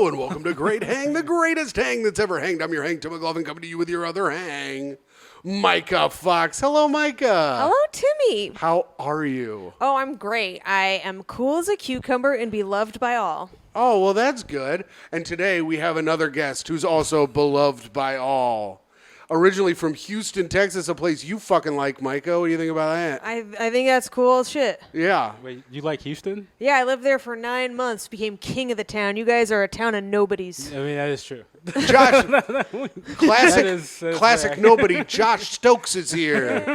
Hello and welcome to Great Hang, the greatest hang that's ever hanged. I'm your hang, Tim McLaughlin, coming to you with your other hang, Myka Fox. Hello, Myka. Hello, Timmy. How are you? Oh, I'm great. I am cool as a cucumber and beloved by all. Oh, well, that's good. And today we have another guest who's also beloved by all. Originally from Houston, Texas, a place you fucking like, Myka. What do you think about that? I think that's cool as shit. Yeah. Wait, you like Houston? Yeah, I lived there for 9 months, became king of the town. You guys are a town of nobodies. I mean, that is true. Josh, That classic correct. nobody, Josh Stokes is here.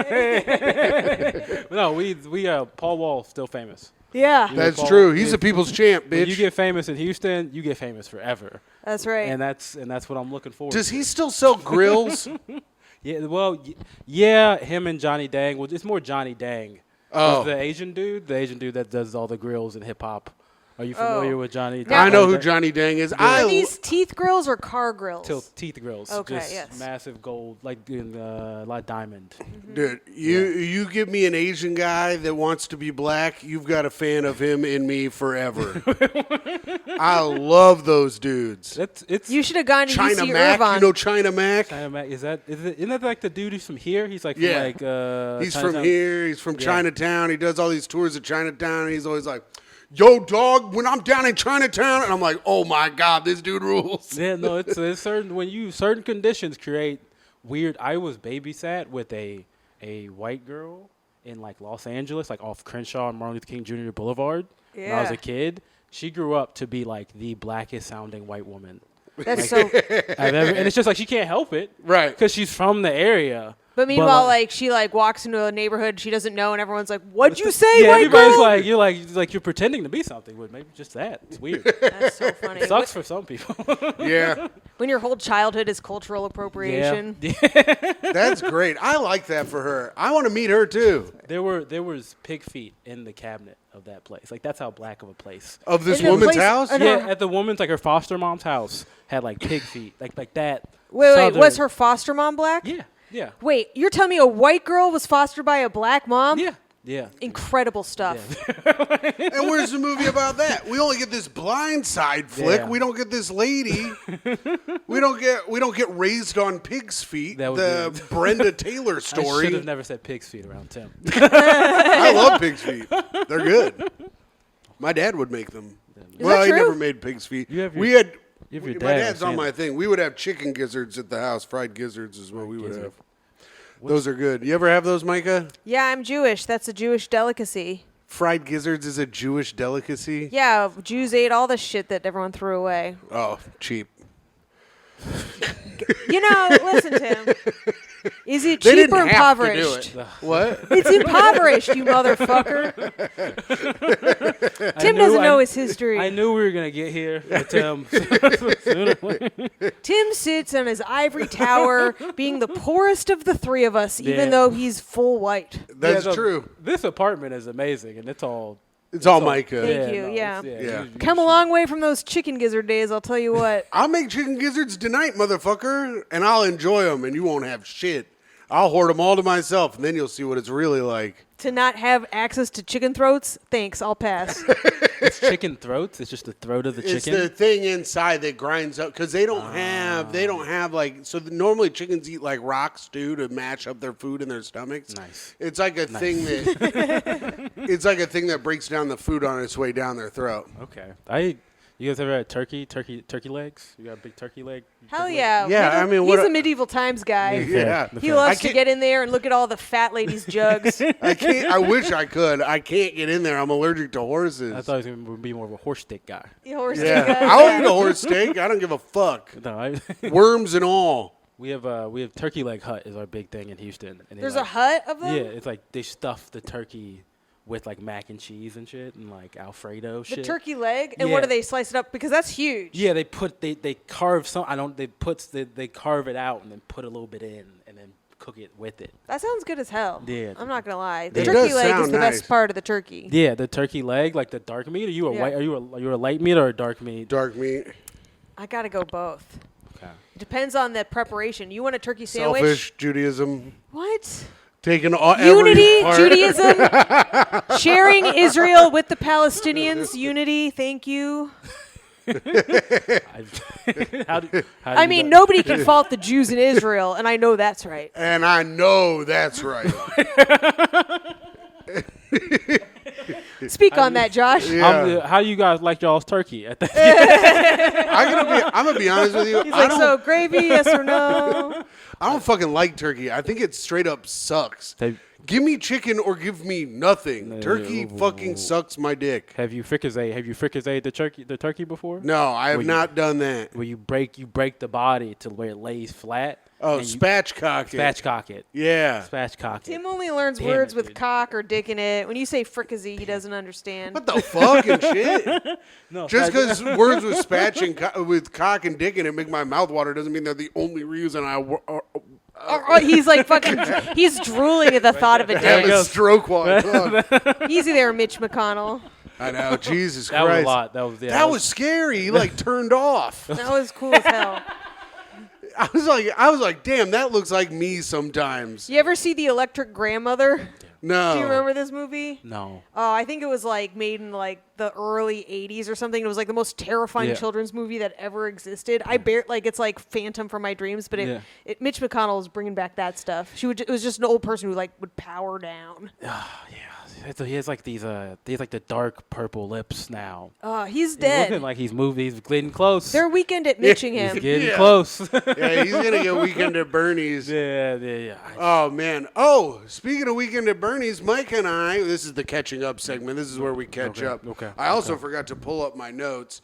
No, we Paul Wall's still famous. Yeah, That's Paul, true. He's a people's champ, When bitch. you get famous in Houston, you get famous forever. that's right. And that's what I'm looking forward Does to. he still sell grills? Yeah, well, yeah, him and Johnny Dang. Well, it's more Johnny Dang. Oh. The Asian dude that does all the grills in hip hop. Are you familiar with Johnny Dang? I know who Johnny Dang is. Are these teeth grills or car grills? Teeth grills. Okay, just yes. massive gold, like diamond. Dude, you give me an Asian guy that wants to be black, you've got a fan of him in me forever. I love those dudes. You should have gone to China UC Mac, Irvine. you know China Mac? China Mac, isn't that like the dude who's from here? He's like, Yeah. He's from Chinatown? here. He's from Chinatown. He does all these tours of Chinatown. And he's always like, yo, dog, when I'm down in Chinatown. And I'm like, oh, my God, this dude rules. Yeah, no, it's certain conditions create weird. I was babysat with a white girl in like Los Angeles, like off Crenshaw and Martin Luther King Jr. Boulevard. When I was Yeah. a kid, she grew up to be like the blackest sounding white woman That's so. I've ever. And it's just like she can't help it, Right. Because she's from the area. But meanwhile, she walks into a neighborhood she doesn't know, and everyone's like, "What'd you say, Yeah, white everybody's girl?" like you're pretending to be something, but maybe just that. It's weird. That's so funny. It sucks for some people. Yeah, When your whole childhood is cultural appropriation. that's great. I like that for her. I want to meet her, too. There was pig feet in the cabinet of that place. Like that's how black of a place. Of this In the woman's place- house? in Yeah, her- at the woman's like her foster mom's house had like pig feet, like that. Wait, southern- was her foster mom black? Yeah. Wait, you're telling me a white girl was fostered by a black mom? Yeah. Incredible stuff. And where's the movie about that? We only get this blind side flick. Yeah. We don't get this lady. we don't get raised on pig's feet. That would The be- Brenda Taylor I should story. have never said pig's feet around Tim. I love pig's feet. They're good. My dad would make them. Well, that he true? never made pig's feet. You have your- we had. you have your My dad dad's on saying my it. thing. We would have chicken gizzards at the house. Fried gizzards is what we would gizzard. have. Those are good. You ever have those, Myka? Yeah, I'm Jewish. That's a Jewish delicacy. Fried gizzards is a Jewish delicacy. Yeah, Jews ate all the shit that everyone threw away. Oh, cheap. You know, listen, Tim. Is it They cheap didn't or have to do impoverished? it. What? It's impoverished, you motherfucker. Tim doesn't know his history. I knew we were gonna get here, but Tim. Sooner or later. Tim sits on his ivory tower, being the poorest of the three of us, even Yeah. though he's full white. That's Yeah, true. This apartment is amazing, and it's all. It's all Myka. Thank you, yeah. Yeah. Come a long way from those chicken gizzard days, I'll tell you what. I'll make chicken gizzards tonight, motherfucker, and I'll enjoy them, and you won't have shit. I'll hoard them all to myself, and then you'll see what it's really like. To not have access to chicken throats? Thanks, I'll pass. It's chicken throats. It's just the throat of the It's chicken. the thing inside that grinds up because they don't have like normally chickens eat like rock stew to mash up their food in their stomachs. Nice. It's like a thing that it's like a thing that breaks down the food on its way down their throat. Okay. You guys ever had turkey legs? You got a big turkey leg? Hell yeah. Yeah, I mean, he's what a medieval times guy. Yeah. He loves to can't- get in there and look at all the fat ladies' jugs. I can't. I wish I could. I can't get in there. I'm allergic to horses. I thought he was going to be more of a horse steak guy. The horse yeah, guy. I'll eat a horse steak. I don't give a fuck. No, Worms and all. we have Turkey Leg Hut is our big thing in Houston. And they There's a hut of them? Yeah, it's like they stuff the turkey with like mac and cheese and shit and like Alfredo The shit. turkey leg? And what Yeah. do they slice it up? Because that's huge. Yeah, they carve they carve it out and then put a little bit in and then cook it with it. That sounds good as hell. Yeah. I'm not going to lie. The It turkey does leg is sound the nice. best part of the turkey. Yeah, the turkey leg, like the dark meat. Are you a Yeah. white? Are you a light meat or a dark meat? Dark meat. I got to go both. Okay. It depends on the preparation. You want a turkey sandwich? Selfish Judaism. What? Taking all Unity, every part. Judaism, sharing Israel with the Palestinians. Unity, thank you. How do I you mean, know- nobody can fault the Jews in Israel, and I know that's right. And I know that's right. Speak on that, Josh. Yeah. How you guys like y'all's turkey? At the I'm gonna be honest with you. He's like, so gravy, yes or no? I don't fucking like turkey. I think it straight up sucks. Have- Give me chicken or give me nothing. Turkey fucking sucks my dick. Have you fricasseed the turkey before? No, I have Well, not done that. Where you break the body to where it lays flat. Oh, and you spatchcock it. spatchcock it. Yeah. Spatchcock it. Tim only learns Damn words it, with dude. cock or dick in it. When you say fricassee, he doesn't understand. What the fucking shit? No, Just spatch- because words with spatch and with cock and dick in it make my mouth water doesn't mean they're the only reason I Or he's like fucking, he's drooling at the thought of a have dick. a stroke while I talk. Easy there, Mitch McConnell. I know, Jesus that Christ. was a lot. That was scary. He like turned off. That was cool as hell. I was like, damn, that looks like me sometimes. You ever see The Electric Grandmother? No. Do you remember this movie? No. Oh, I think it was like made in like the early 80s or something. It was like the most terrifying Yeah. children's movie that ever existed. It's like Phantom from my dreams, but Yeah. Mitch McConnell was bringing back that stuff. It was just an old person who like would power down. Yeah. He has like these the dark purple lips now. He's He's dead. looking like he's moving. He's getting close. They're weekend at Mitching He's him. getting Yeah. close. Yeah, he's gonna get Weekend at Bernie's. yeah. Oh man. Oh, speaking of Weekend at Bernie's, Mike and I. This is the catching up segment. This is where we catch up. Okay. I also forgot to pull up my notes.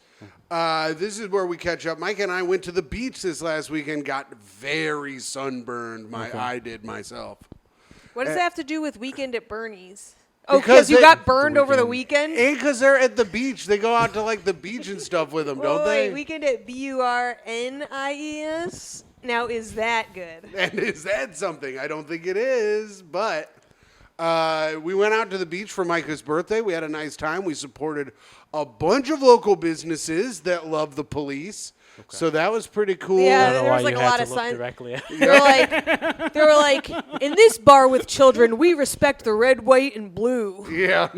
This is where we catch up. Mike and I went to the beach this last weekend. Got very sunburned. I did myself. What does that have to do with Weekend at Bernie's? Oh, Because because you they- got burned over the weekend? And because they're at the beach, they go out to like the beach and stuff with them, don't Wait, they? Weekend at Burnies? Now, is that good? And is that something? I don't think it is, but we went out to the beach for Myka's birthday. We had a nice time. We supported a bunch of local businesses that love the police. So that was pretty cool. Yeah, I don't know there why was, like, you a had lot to of look signs. directly at They were like, in this bar with children, we respect the red, white, and blue. Yeah.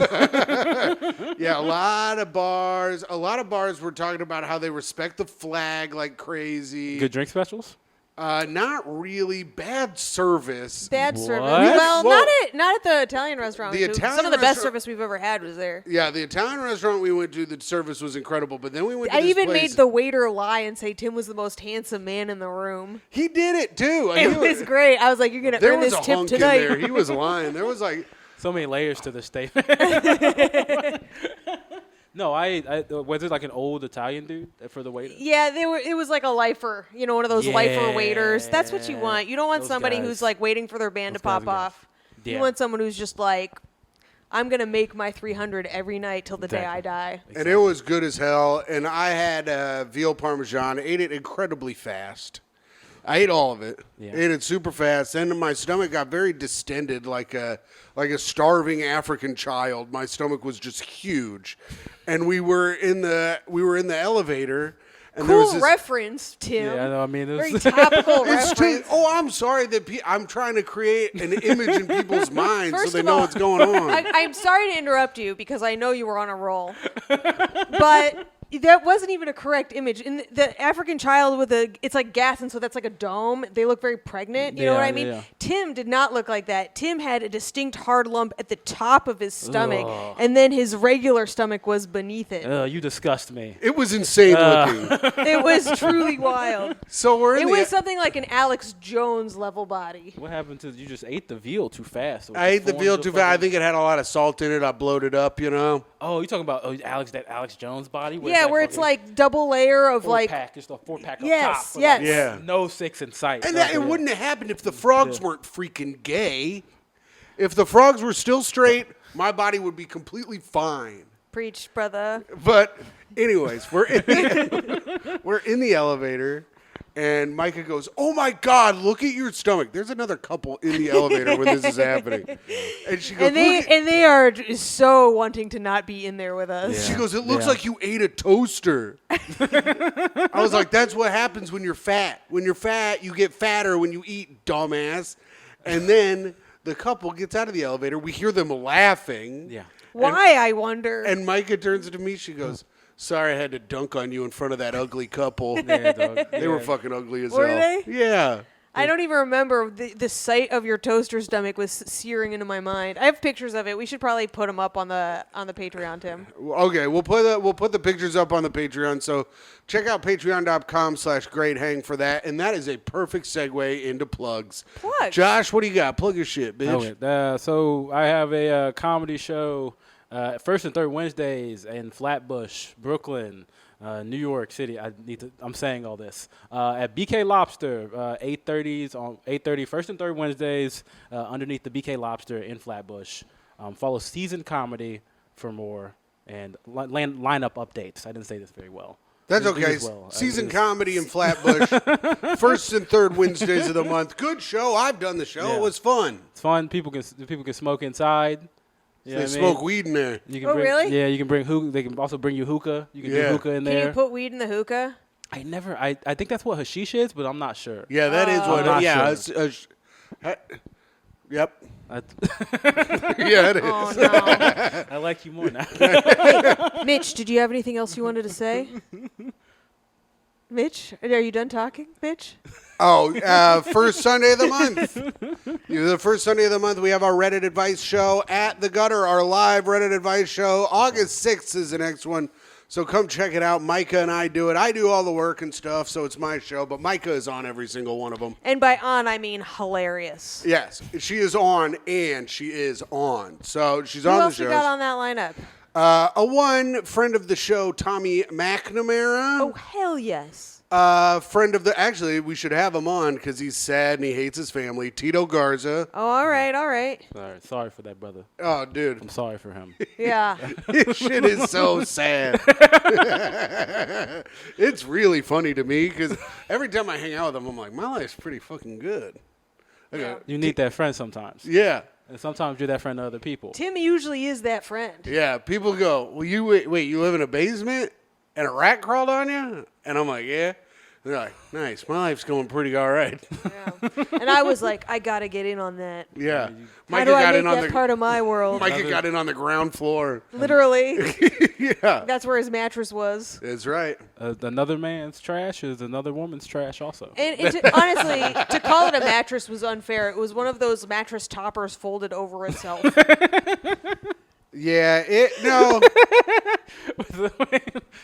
Yeah, a lot of bars. A lot of bars were talking about how they respect the flag like crazy. Good drink specials? Not really. Bad service. Bad service. What? Well, Well, not at the Italian restaurant. the we went to. Italian Some of the best restaurant- service we've ever had was there. Yeah, the Italian restaurant we went to, the service was incredible. But then we went to I this even place. made the waiter lie and say Tim was the most handsome man in the room. He did it too. It was great. I was like, you're going to There earn was this a tip hunk tonight. in there. He was lying. There was like, So many layers to the statement. No, I was it like an old Italian dude for the waiter? Yeah, it was like a lifer, one of those lifer waiters. That's what you Yeah, want. You don't want those somebody guys. who's like waiting for their band to Those guys pop are guys. off. Yeah. You want someone who's just like, I'm gonna make my 300 every night till the day I Exactly. die. and it was good as hell. And I had veal parmesan. Ate it incredibly fast. I ate all of it. Yeah. Ate it super fast. Then my stomach got very distended, like a starving African child. My stomach was just huge, and we were in the elevator. And there was Cool this, reference, Tim. Yeah, I know. I mean, it Very was topical It's true. reference. Oh, I'm sorry that I'm trying to create an image in people's minds First so they of know all, what's going on. I'm sorry to interrupt you because I know you were on a roll, but that wasn't even a correct image. In the African child it's like gas, and so that's like a dome. They look very pregnant. You know what I mean? Yeah. Tim did not look like that. Tim had a distinct hard lump at the top of his stomach, Ugh. and then his regular stomach was beneath it. you disgust me. It was insane looking. It was truly wild. So we're in It the. was something like an Alex Jones level body. What happened to you? Just ate the veal too fast. I ate the veal too fast. I think it had a lot of salt in it. I bloated up, Oh, you talking about that Alex Jones body? Yeah, where it's like double layer of like. pack, just a 4-pack Yes, up top. But yes. like, Yeah. No 6 in sight. And that, it wouldn't have happened if the frogs weren't freaking gay. If the frogs were still straight, my body would be completely fine. Preach, brother. But anyways, we're in the elevator, and Myka goes, "Oh my God, look at your stomach." There's another couple in the elevator when this is happening, and she goes, And they "Look at-" and they are so wanting to not be in there with us. She goes, "It looks Yeah. like you ate a toaster." I was like, "That's what happens when you're fat. When you're fat, you get fatter when you eat, dumbass." And then the couple gets out of the elevator. We hear them laughing. Yeah. Why, I wonder? And Myka turns to me. She goes, Sorry I had to dunk on you in front of that ugly couple. Yeah, dog. They were fucking ugly as Were hell. they? Yeah. I don't even remember. The sight of your toaster stomach was searing into my mind. I have pictures of it. We should probably put them up on the Patreon, Tim. Okay, we'll put the pictures up on the Patreon. So check out patreon.com/greathang for that. And that is a perfect segue into plugs. Plugs? Josh, what do you got? Plug your shit, bitch. Okay, so I have a comedy show first and third Wednesdays in Flatbush, Brooklyn, New York City. I'm saying all this at BK Lobster, 8:30 first and third Wednesdays underneath the BK Lobster in Flatbush. Follow Seasoned Comedy for more and lineup updates. I didn't say this very well. That's Do okay. as well. Season comedy in Flatbush, first and third Wednesdays of the month. Good show. I've done the show. Yeah. It was fun. It's fun. People can smoke inside. You know They what I mean? smoke weed in there. You can Oh, bring, really? Yeah, you can bring hookah. They can also bring you hookah. You can Yeah. do hookah in Can there. you put weed in the hookah? I think that's what hashish is, but I'm not sure. Yeah, that is what. not Yeah. sure. Yep. I, Yeah, it is. Oh, no. I like you more now. Mitch, did you have anything else you wanted to say? Mitch, are you done talking, Mitch? Oh, first Sunday of the month. The first Sunday of the month, we have our Reddit advice show at the Gutter, our live Reddit advice show. August 6th is the next one. So come check it out. Myka and I do it. I do all the work and stuff, so it's my show, but Myka is on every single one of them. And by on, I mean hilarious. Yes, she is on, and she is on. So she's Who on the else you show. got on that lineup? A one friend of the show, Tommy McNamara. Oh, hell yes. Friend of the, actually, we should have him on because he's sad and he hates his family. Tito Garza. Oh, all right, all right. Sorry for that, brother. Oh, dude. I'm sorry for him. Yeah. This shit is so sad. It's really funny to me because every time I hang out with him, I'm like, my life's pretty fucking good. I go, You need that friend sometimes. yeah. And sometimes you're that friend to other people. Tim usually is that friend. Yeah. People go, well, wait, you live in a basement and a rat crawled on you? And I'm like, yeah. And they're like, nice. My life's going pretty all right. Yeah. And I was like, I got to get in on that. Yeah. How Micah do I got make in on that the part of my world? Micah got in on the ground floor. Literally. Yeah. That's where his mattress was. That's right. Another man's trash is another woman's trash also. And honestly, to call it a mattress was unfair. It was one of those mattress toppers folded over itself. Yeah, no.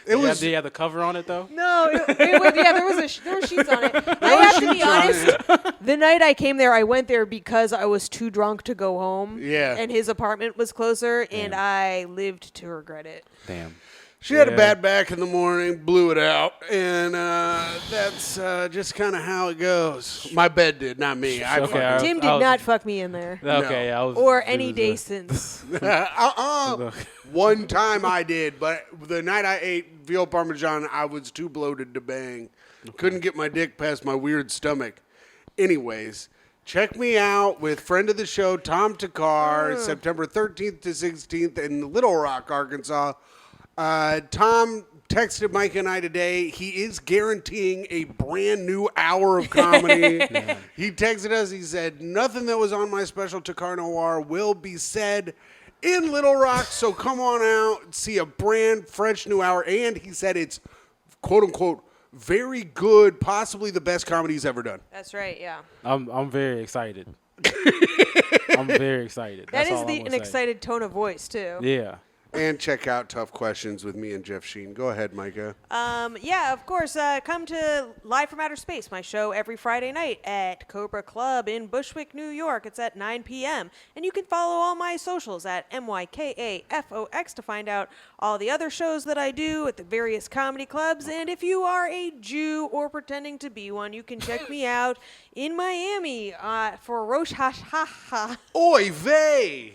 It was. Did you have the cover on it though? No, it was, yeah, there were sheets on it. I have to be sheets on honest. The night I came there, I went there because I was too drunk to go home. Yeah. And his apartment was closer, and I lived to regret it. Damn. She had a Yeah. bad back in the morning, blew it out, and that's just kind of how it goes. My bed did, not me. I Okay, fucking- Tim did not fuck me in there. Okay, I was. Or any day since. One time I did, but the night I ate veal parmesan, I was too bloated to bang. Couldn't get my dick past my weird stomach. Anyways, check me out with friend of the show, Tom Takar, September 13th to 16th in Little Rock, Arkansas. Tom texted Mike and I today. He is guaranteeing a brand new hour of comedy. He texted us. He said, nothing that was on my special Takar Noir will be said in Little Rock. So come on out, see a brand fresh new hour. And he said it's, quote unquote, very good, possibly the best comedy he's ever done. That's right, yeah. I'm very excited. I'm very excited. That That's is all I'm an gonna say. excited tone of voice, too. Yeah. And check out Tough Questions with me and Jeff Sheen. Go ahead, Micah. Yeah, of course. Come to Live from Outer Space, my show every Friday night at Cobra Club in Bushwick, New York. It's at 9 p.m. And you can follow all my socials at MYKAFOX to find out all the other shows that I do at the various comedy clubs. And if you are a Jew or pretending to be one, you can check me out in Miami for Rosh Hashanah. Oy vey!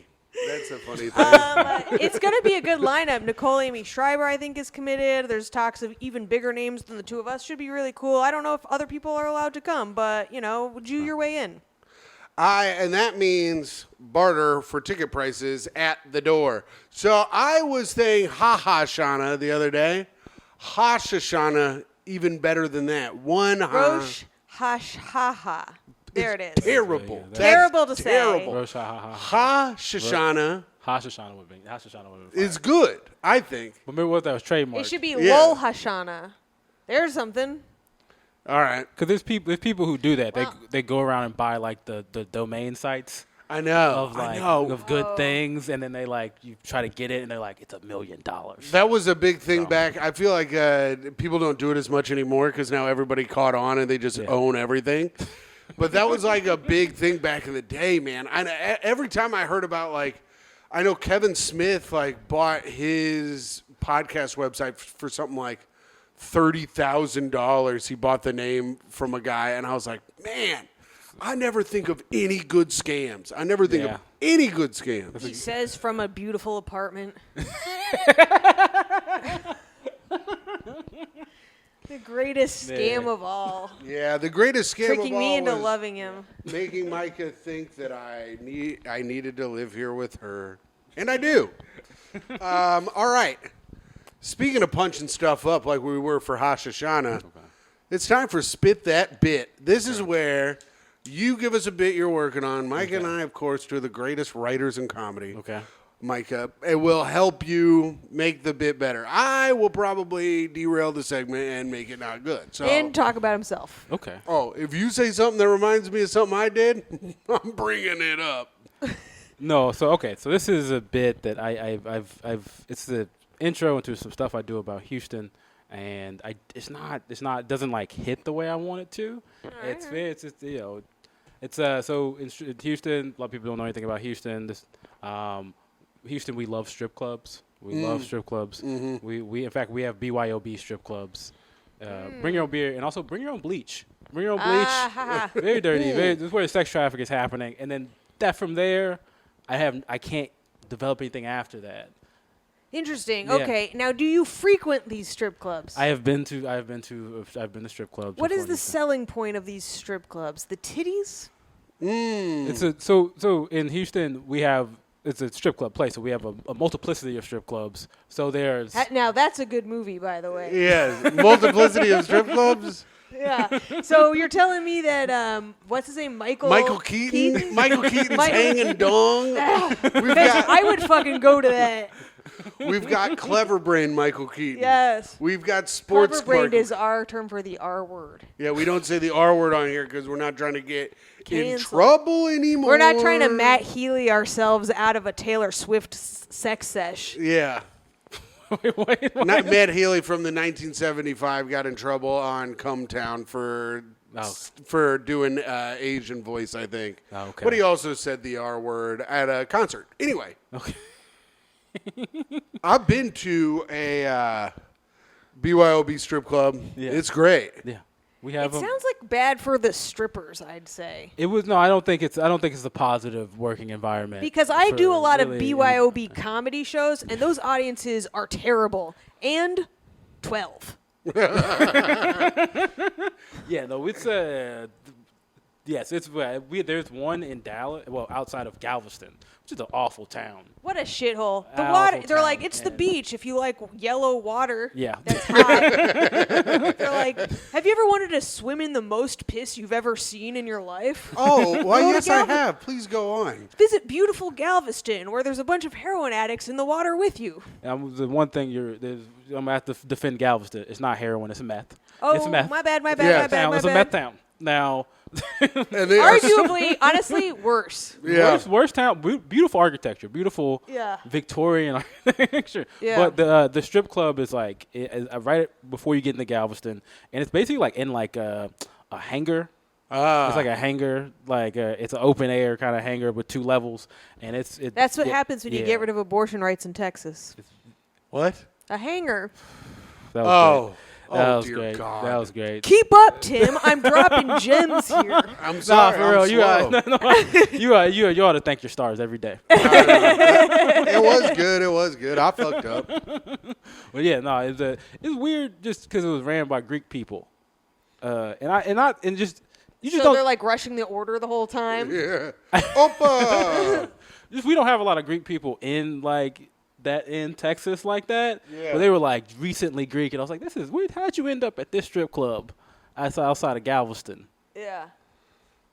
That's a funny thing. It's going to be a good lineup. Nicole Amy Schreiber, I think, is committed. There's talks of even bigger names than the two of us. Should be really cool. I don't know if other people are allowed to come, but, Jew your way in. And that means barter for ticket prices at the door. So I was saying Shana the other day. Hashanah, even better than that. Rosh Hashanah. There it is. Terrible. That's That's terrible to say. terrible. Rosh Hashanah. Hashanah. Hashoshana would be fire. It's good, I think. But remember what that was trademarked. It should be Yeah. Lol Hashana. There's something. All right. Because there's people who do that. Wow. They go around and buy like the domain sites I know. of I like know. of good things, and then they like you try to get it, and they're like it's $1 million. That was a big thing back. I feel like people don't do it as much anymore because now everybody caught on and they just own everything. But that was like a big thing back in the day, man. Every time I heard about like, I know Kevin Smith like bought his podcast website for something like $30,000. He bought the name from a guy, and I was like, man, I never think of any good scams. I never think of any good scams. He says from a beautiful apartment. The greatest scam of all. Yeah, the greatest scam Tricking of all me into was loving him. making Myka think that I needed to live here with her, and I do. All right. Speaking of punching stuff up like we were for Hashoshana, it's time for Spit That Bit. This is where you give us a bit you're working on. Myka and I, of course, two of the greatest writers in comedy. Okay. Myka, it will help you make the bit better. I will probably derail the segment and make it not good. So, And talk about himself. Okay. oh, if you say something that reminds me of something I did, I'm bringing it up. No, so this is a bit that I've it's the intro into some stuff I do about Houston, and it doesn't like hit the way I want it to. So in Houston, a lot of people don't know anything about Houston. Houston, we love strip clubs. We love strip clubs. Mm-hmm. We in fact we have BYOB strip clubs. Bring your own beer and also bring your own bleach. Bring your own bleach. Very dirty. This is where the sex traffic is happening, and then from there, I can't develop anything after that. Interesting. Yeah. Okay. Now, do you frequent these strip clubs? I've been to strip clubs. What before is the these selling point of these strip clubs? The titties? It's so in Houston it's a strip club place, so we have a multiplicity of strip clubs. So there's Now, that's a good movie, by the way. Yes, multiplicity of strip clubs. Yeah. So you're telling me that what's his name, Michael Keaton. Michael Keaton's hanging dong. I would fucking go to that. We've got clever brain Michael Keaton. Yes. We've got sports. Clever brain is our term for the R word. Yeah, we don't say the R word on here because we're not trying to get in Canceled. trouble anymore. We're not trying to Matt Healy ourselves out of a Taylor Swift sex sesh. Yeah. wait. Not Matt Healy from the 1975 got in trouble on Come Town for doing Asian voice, I think. Oh, okay. But he also said the R word at a concert. Anyway. Okay. I've been to a BYOB strip club. Yeah. It's great. Yeah. We have It sounds like bad for the strippers, I'd say. It was I don't think it's a positive working environment. Because I do a lot of really- BYOB comedy shows, and those audiences are terrible. And 12. Yeah, no, it's yes, it's there's one in Dallas, well, outside of Galveston, which is an awful town. What a shithole. The Awful water, they're town, like, it's the man. beach if you like yellow water. Yeah. That's hot. They're like, have you ever wanted to swim in the most piss you've ever seen in your life? Oh, well, Go to yes, I Galveston. have. Please go on. Visit beautiful Galveston, where there's a bunch of heroin addicts in the water with you. The one thing I'm gonna have to defend Galveston. It's not heroin, it's meth. Oh, it's meth. my bad, my Yeah. bad, my bad, Town. my It's a bad. meth town. Now, And they are Arguably, honestly, worse. Yeah. worst town. Beautiful architecture, beautiful Yeah. Victorian architecture. Yeah. But the strip club is like right before you get into Galveston, and it's basically like in like a hangar. It's like a hangar, it's an open air kind of hangar with 2 levels, and That's what happens when you get rid of abortion rights in Texas. What? A hanger. That was great. Oh, That was dear great. God. That was great. Keep up, Tim. I'm dropping gems here. I'm Nah, sorry. for real, I'm slow. you ought to thank your stars every day. It was good. It was good. I fucked up. But yeah, no, it's weird just because it was ran by Greek people, and just you just So they're don't like rushing the order the whole time. Yeah. Opa! we don't have a lot of Greek people in like that in Texas like that. Yeah. But they were like recently Greek, and I was like, this is weird. How'd you end up at this strip club outside of Galveston? Yeah.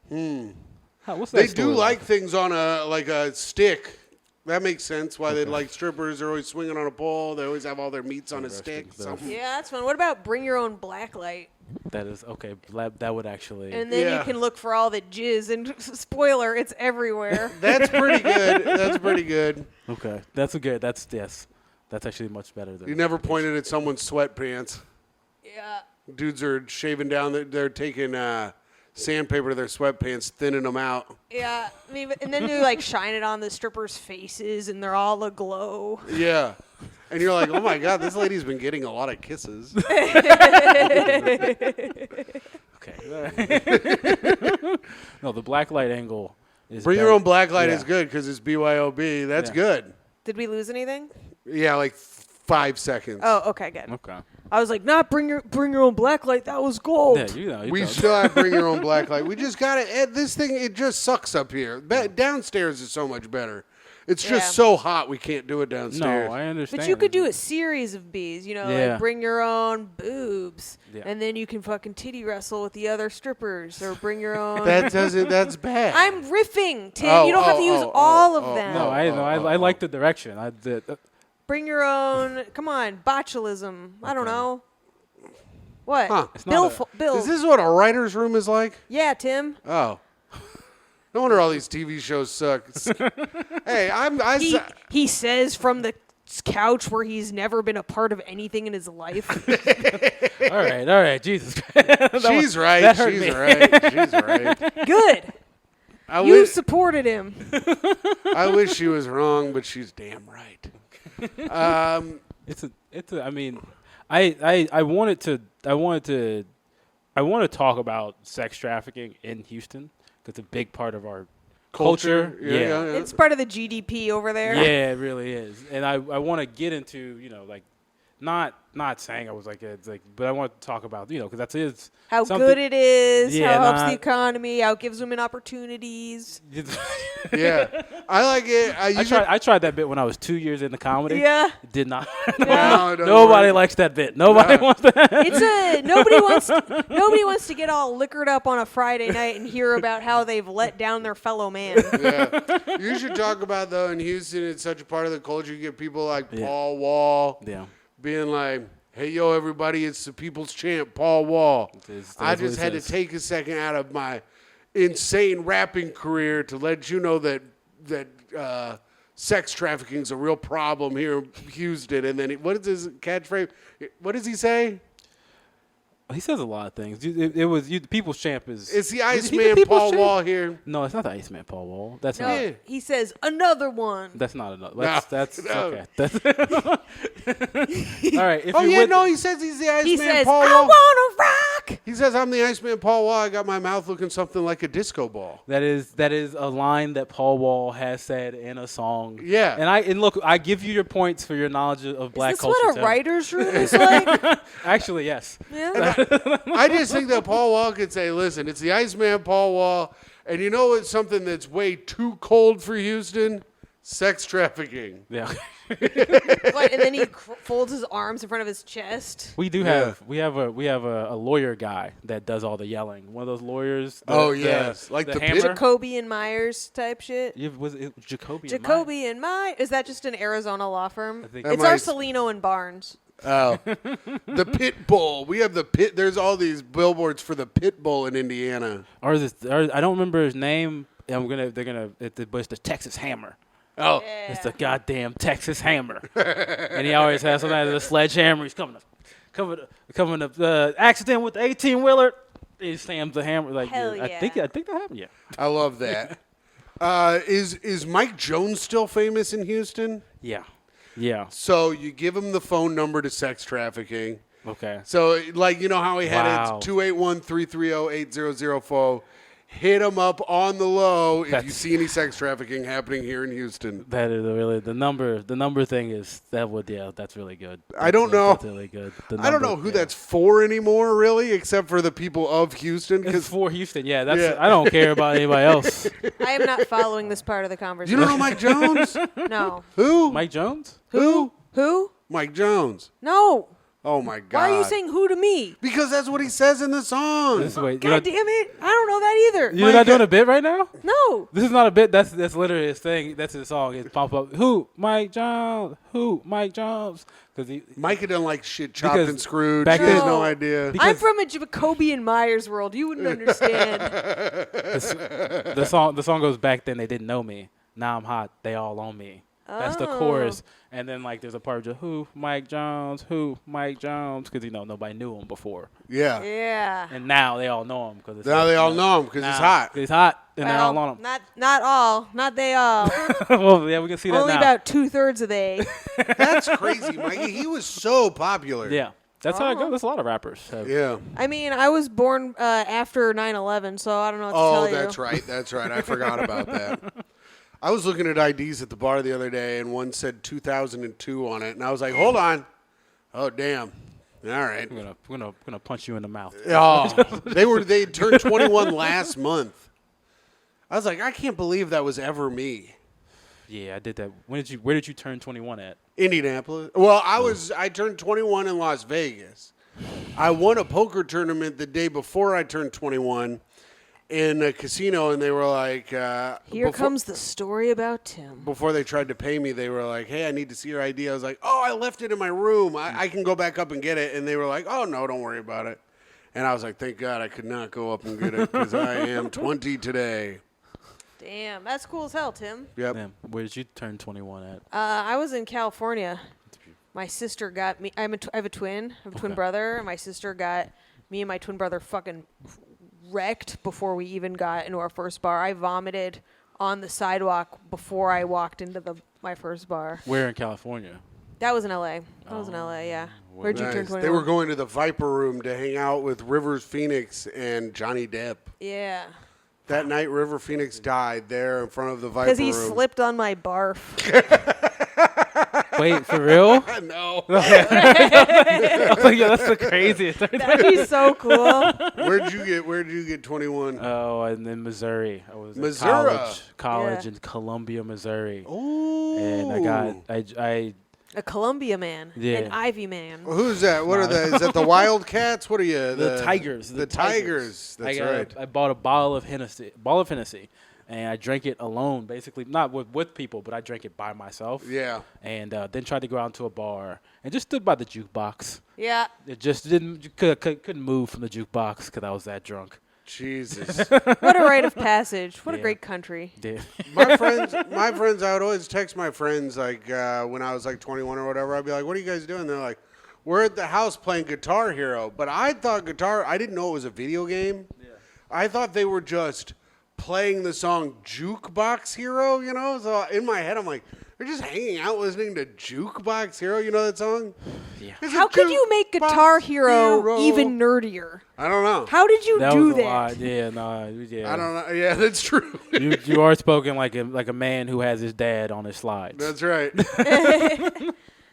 What's that They story do like things on a stick That makes sense. Why they like strippers are always swinging on a pole. They always have all their meats on a stick. Something. Yeah, that's fun. What about bring your own blacklight? That is okay. That would actually. And then you can look for all the jizz. And spoiler, it's everywhere. That's pretty good. That's pretty good. Okay, that's good. That's yes. That's actually much better than. You never pointed at someone's sweatpants. Yeah. Dudes are shaving down. They're taking sandpaper to their sweatpants, thinning them out. Yeah. I mean, and then you like shine it on the strippers' faces, and they're all aglow. Yeah. And you're like, oh my God, this lady's been getting a lot of kisses. Okay. No, the black light angle is. Bring your better. own black light Yeah. is good because it's BYOB. That's Yeah. good. Did we lose anything? Yeah, like 5 seconds. Oh, okay, good. Okay. I was like, not bring your own blacklight. That was gold. Yeah, you know. We know. still have bring your own black light. We just got to this thing. It just sucks up here. Downstairs is so much better. It's just so hot we can't do it downstairs. No, I understand. But you could do a series of bees, you know, Yeah. like bring your own boobs, Yeah. and then you can fucking titty wrestle with the other strippers, or bring your own. That's bad. I'm riffing, Tim. You don't have to use all of them. No, I like the direction. I did. Bring your own. Come on, botulism. I don't know. What? Huh. It's not Bill. Is this what a writer's room is like? Yeah, Tim. Oh. No wonder all these TV shows suck. Hey, He says from the couch where he's never been a part of anything in his life. All right, Jesus. She's right. that hurt She's me. right. She's right. Good. I You wish, supported him. I wish she was wrong, but she's damn right. It's a. I mean, I wanted to talk about sex trafficking in Houston because it's a big part of our culture. Yeah. It's part of the GDP over there. Yeah, it really is. And I want to get into, like, not saying I was like, it's like, but I want to talk about, because that's his. How something- good it is, Yeah, how it helps the economy, how it gives women opportunities. Yeah. I like it. I tried that bit when I was 2 years into comedy. Yeah. Did not. No, it doesn't Nobody work. likes that bit. Nobody wants that. Nobody wants to get all liquored up on a Friday night and hear about how they've let down their fellow man. Yeah. You should talk about, though, in Houston, it's such a part of the culture. You get people like Paul Wall Yeah. being like, hey, yo, everybody, it's the people's champ, Paul Wall. I just had to take. take a second out of my insane rapping career to let you know that sex trafficking is a real problem here in Houston. And then what is his catchphrase? What does he say? He says a lot of things. It was the People's Champ is. It's the Is he Iceman People's Paul Champ? Wall here. No, it's not the Iceman Paul Wall. That's No, not. Yeah. he says another one. That's not enough. No, That's no. okay. That's all right. If Oh, you yeah, would- no, he says he's the Iceman He says, Paul I Wall. want to rock. He says, I'm the Iceman Paul Wall. I got my mouth looking something like a disco ball. That is a line that Paul Wall has said in a song. Yeah. And look, I give you your points for your knowledge of black Is this culture. what a too. writer's room is like? Actually, yes. Yeah. I just think that Paul Wall could say, listen, it's the Iceman Paul Wall. And you know what's something that's way too cold for Houston? Sex trafficking. Yeah. What, and then he folds his arms in front of his chest. We do Yeah. have a lawyer guy that does all the yelling. One of those lawyers. Like the hammer. Jacoby and Myers type shit. Was it Jacoby? Jacoby and Myers. Is that just an Arizona law firm? I think- It's That might- Arcelino and Barnes. Oh. The Pit Bull. We have the Pit. There's all these billboards for the Pit Bull in Indiana. Or I don't remember his name. But it's the Texas Hammer. Oh. Yeah. It's the goddamn Texas Hammer. And he always has some kind of a sledgehammer. He's coming up, accident with the 18-wheeler. He slams the hammer. Like, Hell I think yeah. that happened. Yeah. I love that. Is Mike Jones still famous in Houston? Yeah. Yeah. So you give him the phone number to sex trafficking. Okay. So, like, you know how he had Wow. it, 281-330-8004. Hit him up on the low if you That's- see any sex trafficking happening here in Houston. That is really the number thing is that's really good. I don't know. That's really good. I don't know who that's for anymore, really, except for the people of Houston. It's Because for Houston. Yeah, that's. Yeah. I don't care about anybody else. I am not following this part of the you conversation. don't know Mike Jones? No. Who? Mike Jones? Who? Who? Mike Jones. No. Oh my God. Why are you saying who to me? Because that's what he says in the song. Wait, God damn it. I don't know that either. You're not doing a bit right now? No. This is not a bit. That's literally his thing. That's his song. It's pop up. Who? Mike Jones. Who? Mike Jones. Because Micah doesn't like shit chopped and screwed. back She has then- no idea. I'm from a Jacoby and Myers world. You wouldn't understand. the song goes back then. They didn't know me. Now I'm hot. They all on me. That's the chorus. And then like there's a part of who Mike Jones. Who Mike Jones. Because nobody knew him before. Yeah. Yeah. And now they all know him because Now they all know him because he's hot. He's hot, and they're all on him. Not all. Not they all. Well, yeah, we can see that Only now. about 2/3 of they. That's crazy, Mikey. He was so popular. Yeah, that's how it goes. There's a lot of rappers. Yeah. I mean, I was born after 9/11, so I don't know what to Oh, tell you. that's right. That's right. I forgot about that. I was looking at IDs at the bar the other day, and one said 2002 on it, and I was like, "Hold on, oh damn, all right." I'm gonna punch you in the mouth. Oh, they turned 21 last month. I was like, I can't believe that was ever me. Yeah, I did that. Where did you turn 21 at? Indianapolis. Well, I turned 21 in Las Vegas. I won a poker tournament the day before I turned 21. In a casino, and they were like, Here comes the story about Tim. before they tried to pay me, they were like, hey, I need to see your ID. I was like, oh, I left it in my room. I can go back up and get it. And they were like, oh, no, don't worry about it. And I was like, thank God I could not go up and get it because I am 20 today. Damn, that's cool as hell, Tim. Yep. Damn, where did you turn 21 at? I was in California. My sister got me. I have a twin. I have a twin brother. And my sister got me and my twin brother fucking wrecked before we even got into our first bar. I vomited on the sidewalk before I walked into my first bar. Where in California? That was in LA. Yeah. Where'd you turn Nice. 21? They were going to the Viper Room to hang out with Rivers Phoenix and Johnny Depp. Yeah. That night, River Phoenix died there in front of the Viper Room. Because he slipped on my barf. Wait, for real? No. I was like, yeah, that's the craziest. That'd be so cool. Where'd you get 21? Oh, and then Missouri. I was Missouri. at college Yeah. in Columbia, Missouri. Ooh. And I A Columbia man. Yeah. An Ivy man. Who's that? What are that? Is that the Wildcats? What are you? the Tigers. The Tigers. That's right. I bought a bottle of Hennessy, and I drank it alone, basically not with people, but I drank it by myself. Yeah. And then tried to go out into a bar and just stood by the jukebox. Yeah. It just couldn't move from the jukebox because I was that drunk. Jesus. What a rite of passage. What a Yeah. great country. Did. my friends, I would always text my friends like when I was like 21 or whatever. I'd be like, "What are you guys doing?" They're like, "We're at the house playing Guitar Hero." But I thought I didn't know it was a video game. Yeah. I thought they were just playing the song Jukebox Hero, So in my head, I'm like, they're just hanging out listening to Jukebox Hero. You know that song? Yeah. It's a How could you make Guitar Jukebox Hero even nerdier? I don't know. How did you That do was a that? lot. Yeah, no, yeah. I don't know. Yeah, that's true. You are spoken like a man who has his dad on his slides. That's right.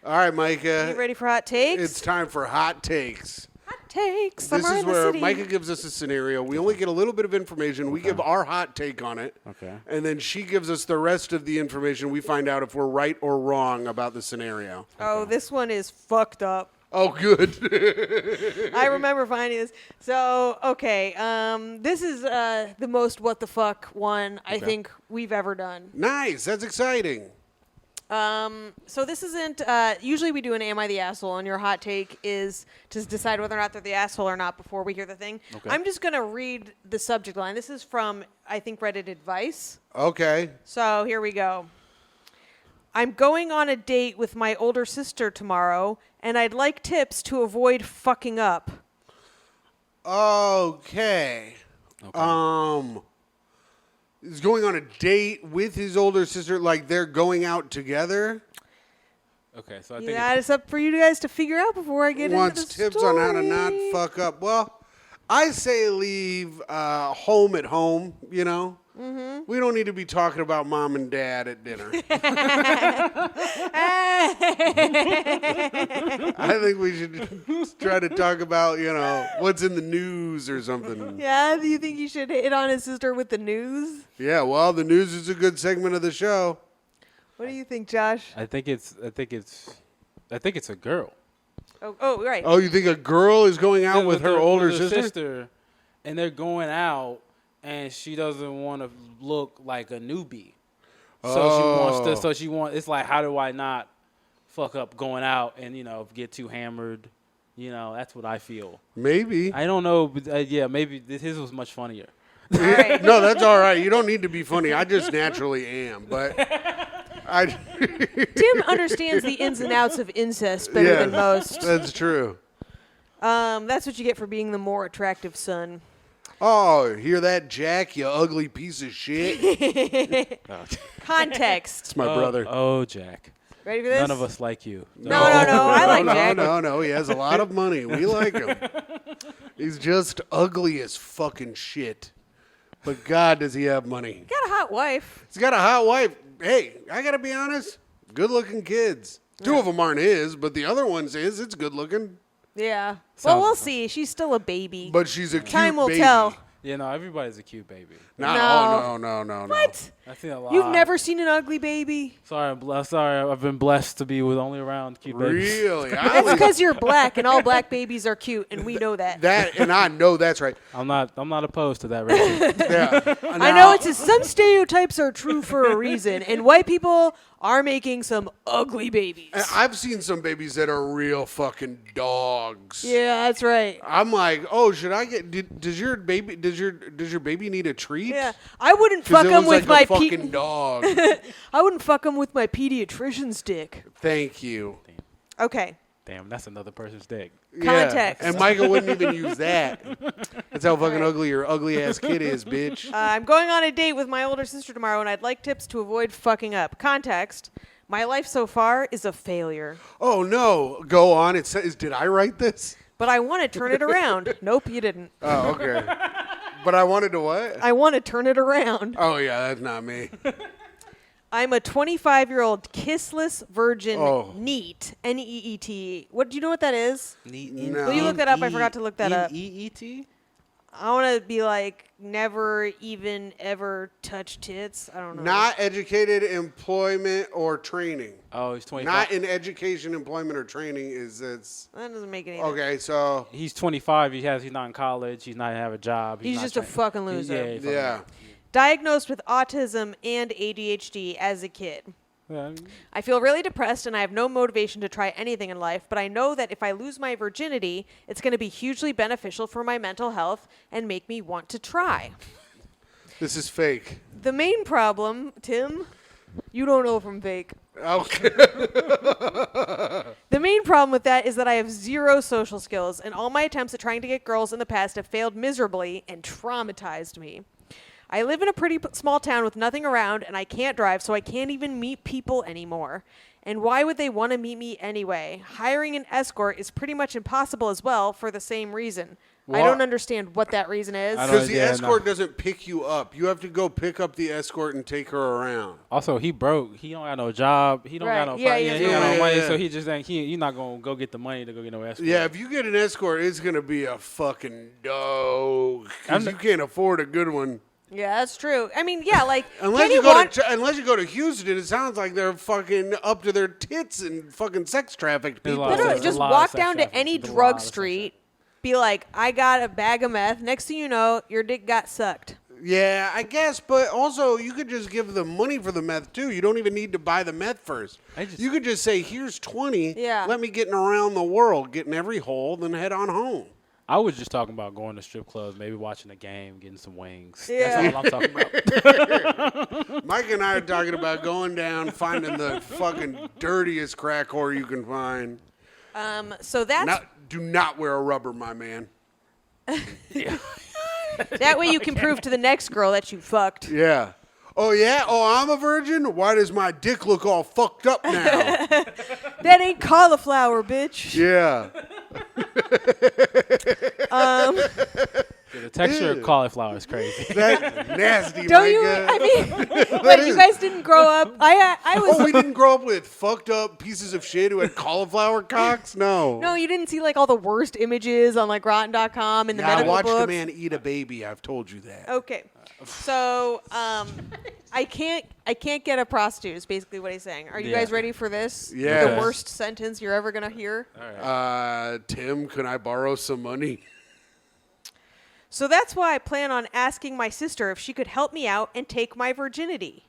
All right, Myka. You ready for hot takes? It's time for hot takes. hot takes. This Summer is in the where city. Micah gives us a scenario. We only get a little bit of information. We give our hot take on it. Okay. And then she gives us the rest of the information. We find out if we're right or wrong about the scenario. Oh, this one is fucked up. Oh, good. I remember finding this. So, okay, this is the most what the fuck one I think we've ever done. Nice. That's exciting. So this isn't, usually we do an Am I the Asshole, and your hot take is to decide whether or not they're the asshole or not before we hear the thing. Okay. I'm just going to read the subject line. This is from, I think, Reddit Advice. Okay. So here we go. I'm going on a date with my older sister tomorrow, and I'd like tips to avoid fucking up. Okay. He's going on a date with his older sister, like they're going out together. Okay, so I think Yeah, it's up for you guys to figure out before I get Wants into the tips story. on how to not fuck up. Well, I say leave home at home, Mm-hmm. We don't need to be talking about mom and dad at dinner. I think we should try to talk about, what's in the news or something. Yeah, do you think you should hit on his sister with the news? Yeah, well, the news is a good segment of the show. What do you think, Josh? I think it's a girl. Oh, right. Oh, you think a girl is going out with her older sister? And they're going out, and she doesn't want to look like a newbie. So she wants. It's like, how do I not fuck up going out and get too hammered? That's what I feel. Maybe. I don't know, but yeah, maybe his was much funnier. All right. No, that's all right. You don't need to be funny. I just naturally am, but Tim understands the ins and outs of incest better than most. That's true. That's what you get for being the more attractive son. Oh, hear that, Jack? You ugly piece of shit. Context. It's my brother. Oh, Jack. Ready for this? None of us like you. No. I like Jack. No. He has a lot of money. We like him. He's just ugly as fucking shit. But God, does he have money? Got a hot wife. He's got a hot wife. Hey, I got to be honest. Good-looking kids. Two of them aren't his, but the other one's his. It's good-looking. Yeah. Well, we'll see. She's still a baby. But she's a cute Time will baby. tell. Everybody's a cute baby. No. What? I see a lot. You've never seen an ugly baby? Sorry, I've been blessed to be with only around cute babies. Really? That's because you're black, and all black babies are cute, and we know that. And I know that's right. I'm not opposed to that, Richard. Yeah. I know some stereotypes are true for a reason, and white people are making some ugly babies. And I've seen some babies that are real fucking dogs. Yeah, that's right. I'm like, oh, should I get? Does your baby need a treat? Yeah, I wouldn't 'Cause fuck it him looks with like my a fucking dog. I wouldn't fuck him with my pediatrician's dick. Thank you. Okay. Damn, that's another person's dick. Context. Yeah. And Myka wouldn't even use that. That's how fucking ugly your ugly ass kid is, bitch. I'm going on a date with my older sister tomorrow, and I'd like tips to avoid fucking up. Context. My life so far is a failure. Oh no, go on. It says, did I write this? But I want to turn it around. Nope, you didn't. Oh, okay. But I wanted to what? I want to turn it around. Oh yeah, that's not me. I'm a 25-year-old kissless virgin neat. N-E-E-T. What do you know what that is? No. Will you look that up? I forgot to look that up. N-E-E-T? I want to be like never even ever touch tits. I don't know. Not educated, employment, or training. Oh, he's 25. Not in education, employment, or training is it's. That doesn't make any sense. Okay, so. He's 25. He's not in college. He's not have a job. He's not just a fucking loser. Yeah. Diagnosed with autism and ADHD as a kid. I feel really depressed and I have no motivation to try anything in life, but I know that if I lose my virginity, it's going to be hugely beneficial for my mental health and make me want to try. This is fake. The main problem, Tim, you don't know from fake. Okay. The main problem with that is that I have zero social skills, and all my attempts at trying to get girls in the past have failed miserably and traumatized me. I live in a pretty small town with nothing around, and I can't drive, so I can't even meet people anymore. And why would they want to meet me anyway? Hiring an escort is pretty much impossible as well for the same reason. I don't understand what that reason is. Because the escort doesn't pick you up. You have to go pick up the escort and take her around. Also, he broke. He don't got no job. He don't got no. He got no money. So he just think you're not gonna go get the money to go get no escort. Yeah, if you get an escort, it's gonna be a fucking dog. Because you can't afford a good one. Yeah, that's true. I mean, yeah, like unless you go to Houston, it sounds like they're fucking up to their tits and fucking sex trafficked people. Literally, just walk down to any drug street, be like, I got a bag of meth. Next thing you know, your dick got sucked. Yeah, I guess, but also you could just give them money for the meth too. You don't even need to buy the meth first. You could just say, "Here's 20. Yeah. Let me get around the world, get in every hole, then head on home." I was just talking about going to strip clubs, maybe watching a game, getting some wings. Yeah. That's all I'm talking about. Mike and I are talking about going down, finding the fucking dirtiest crack whore you can find. So that's Do not wear a rubber, my man. that way you can prove to the next girl that you fucked. Yeah. Oh, yeah? Oh, I'm a virgin? Why does my dick look all fucked up now? That ain't cauliflower, bitch. Yeah. texture of Ew. cauliflower is crazy. That's nasty, Don't you? Myka. I mean, what, you guys didn't grow up. I was. Oh, we didn't grow up with fucked up pieces of shit who had cauliflower cocks? No. No, you didn't see like all the worst images on like Rotten.com and the Yeah, I medical watched books. a man eat a baby. I've told you that. Okay, so I can't get a prostitute. Is basically what he's saying. Are you Yeah. guys ready for this? Yes. The worst sentence you're ever gonna hear. All right. Tim, can I borrow some money? So that's why I plan on asking my sister if she could help me out and take my virginity.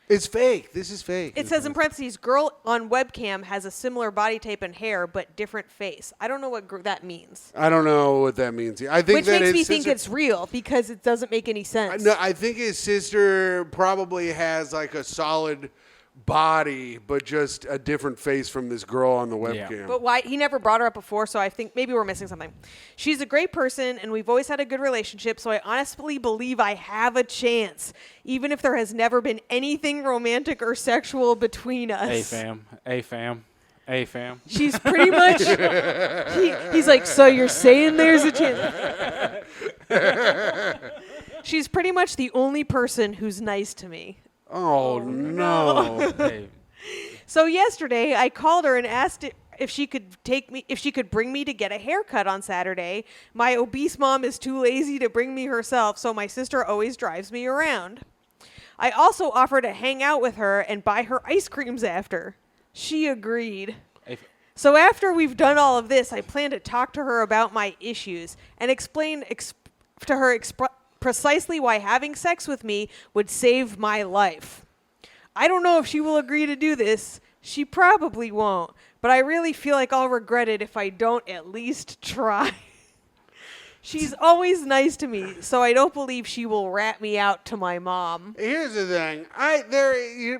It's fake. This is fake. It says in parentheses, girl on webcam has a similar body type and hair, but different face. I don't know what that means. I don't know what that means. I think Which that makes his me think sister- it's real because it doesn't make any sense. No, I think his sister probably has like a solid body, but just a different face from this girl on the webcam. But why? He never brought her up before, so I think maybe we're missing something. She's a great person, and we've always had a good relationship, so I honestly believe I have a chance, even if there has never been anything romantic or sexual between us. Hey, fam. Hey, fam. Hey, fam. She's pretty much... he's like, so you're saying there's a chance? She's pretty much the only person who's nice to me. Oh, no. Hey. So yesterday, I called her and asked if she could bring me to get a haircut on Saturday. My obese mom is too lazy to bring me herself, so my sister always drives me around. I also offered to hang out with her and buy her ice creams after. She agreed. Hey, So after we've done all of this, I plan to talk to her about my issues and explain to her precisely why having sex with me would save my life. I don't know if she will agree to do this. She probably won't, but I really feel like I'll regret it if I don't at least try. She's always nice to me, so I don't believe she will rat me out to my mom. Here's the thing.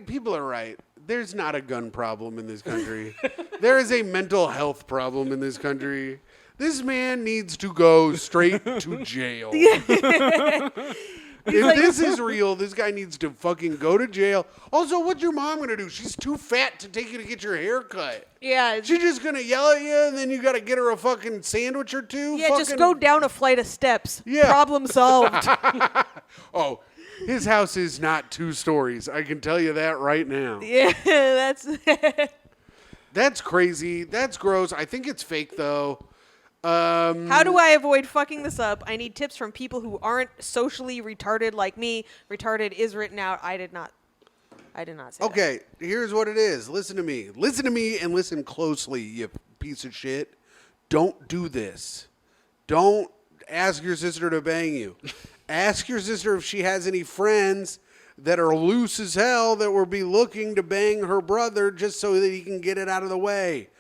People are right. There's not a gun problem in this country. There is a mental health problem in this country. This man needs to go straight to jail. If this is real, this guy needs to fucking go to jail. Also, what's your mom going to do? She's too fat to take you to get your hair cut. Yeah, She's just going to yell at you, and then you got to get her a fucking sandwich or two? yeah, just go down a flight of steps. Yeah. Problem solved. Oh, his house is not 2 stories. I can tell you that right now. Yeah, that's... That's crazy. That's gross. I think it's fake, though. How do I avoid fucking this up? I need tips from people who aren't socially retarded like me. Retarded is written out. I did not say that. Okay, here's what it is. Listen to me. Listen to me and listen closely, you piece of shit. Don't do this. Don't ask your sister to bang you. Ask your sister if she has any friends that are loose as hell that will be looking to bang her brother just so that he can get it out of the way.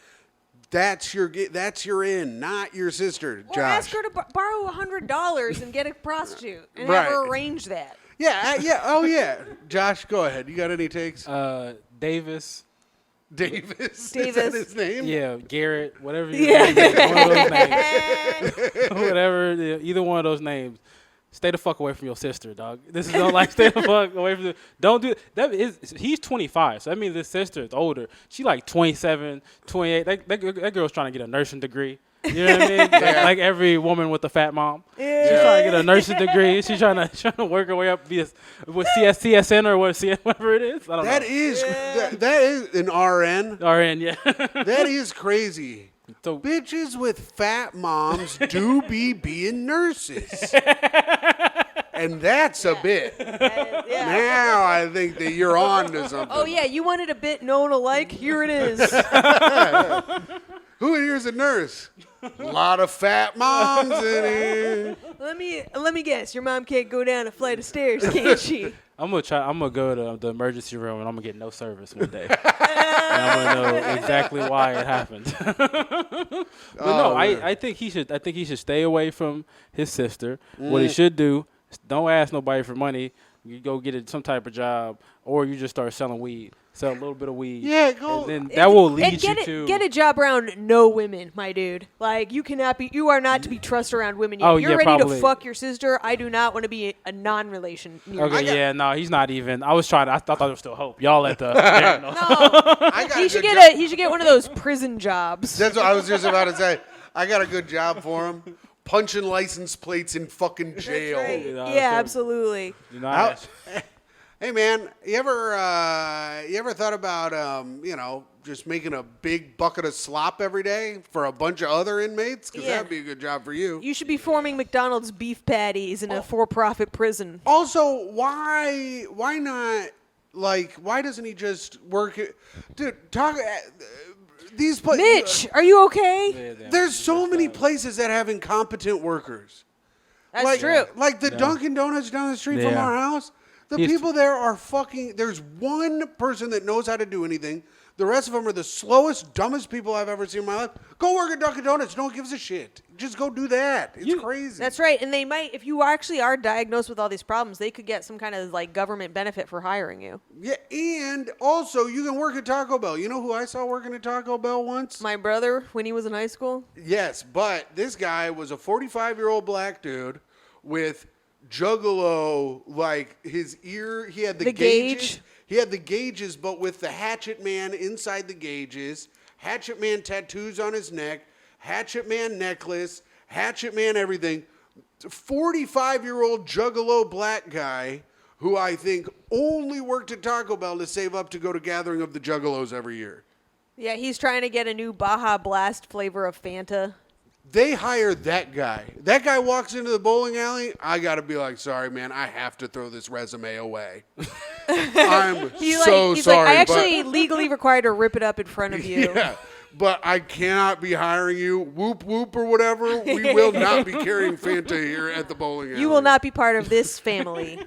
That's your in, not your sister, Josh. Or ask her to borrow $100 and get a prostitute and Right. have her arrange that. Yeah, yeah. Oh, yeah. Josh, go ahead. You got any takes? Davis. Davis. Is that his name? Yeah, Garrett, whatever you Yeah. name, one of those names. Whatever, either one of those names. Stay the fuck away from your sister, dog. This is not like stay the fuck away from don't do that. He's 25, so that means his sister is older. She like 27, 28. That girl's trying to get a nursing degree. You know what I mean? Like every woman with a fat mom. Yeah. She's trying to get a nursing degree. She's trying to work her way up, be with CSN or whatever it is. I don't know. That is an RN. RN, yeah. That is crazy. So Bitches with fat moms do be being nurses. And that's a bit. Yeah. Now I think that you're on to something. Oh, yeah, you wanted a bit no one alike? Here it is. Who here's a nurse? A lot of fat moms in here. Let me guess. Your mom can't go down a flight of stairs, can she? I'm gonna go to the emergency room and I'm gonna get no service one day. And I'm gonna know exactly why it happened. But no, I think he should stay away from his sister. What he should do, don't ask nobody for money. You go get some type of job, or you just start selling weed. Sell a little bit of weed. Yeah, go. And then that will lead and you to get a job around no women, my dude. Like you are not to be trusted around women. Oh, You're yeah, ready probably. to fuck your sister. I do not want to be a non-relation. Near Okay, you. yeah, no, he's not even. I thought there was still hope. Y'all at the. Yeah, no. No, I got he a should good get he should get one of those prison jobs. That's what I was just about to say. I got a good job for him. punching license plates in fucking jail. That's right. You know, Yeah, so- absolutely. You know, I- Hey man, you ever thought about just making a big bucket of slop every day for a bunch of other inmates? Because Yeah. that'd be a good job for you. You should be forming McDonald's beef patties in a for-profit prison. Also, why not? Like, why doesn't he just work? Dude, talk. These places. Mitch, are you okay? Yeah, damn. There's so many places that have incompetent workers. That's like, true. Like the Dunkin' Donuts down the street from Yeah. our house. The He's- people there are fucking. There's one person that knows how to do anything. The rest of them are the slowest, dumbest people I've ever seen in my life. Go work at Dunkin' Donuts. No one gives a shit. Just go do that. It's crazy. That's right. And they might, if you actually are diagnosed with all these problems, they could get some kind of like government benefit for hiring you. Yeah, and also you can work at Taco Bell. You know who I saw working at Taco Bell once? My brother, when he was in high school. Yes, but this guy was a 45-year-old black dude with juggalo, like his ear. He had the gauges. gauge. He had the gauges, but with the Hatchet Man inside the gauges. Hatchet Man tattoos on his neck. Hatchet Man necklace. Hatchet Man everything. 45-year-old juggalo black guy who I think only worked at Taco Bell to save up to go to Gathering of the Juggalos every year. Yeah, he's trying to get a new Baja Blast flavor of Fanta. They hired that guy. That guy walks into the bowling alley. I got to be like, sorry, man. I have to throw this resume away. I'm He's so like, sorry. I actually legally required to rip it up in front of you. Yeah, but I cannot be hiring you. Whoop, whoop, or whatever. We will not be carrying Fanta here at the bowling alley. You will not be part of this family.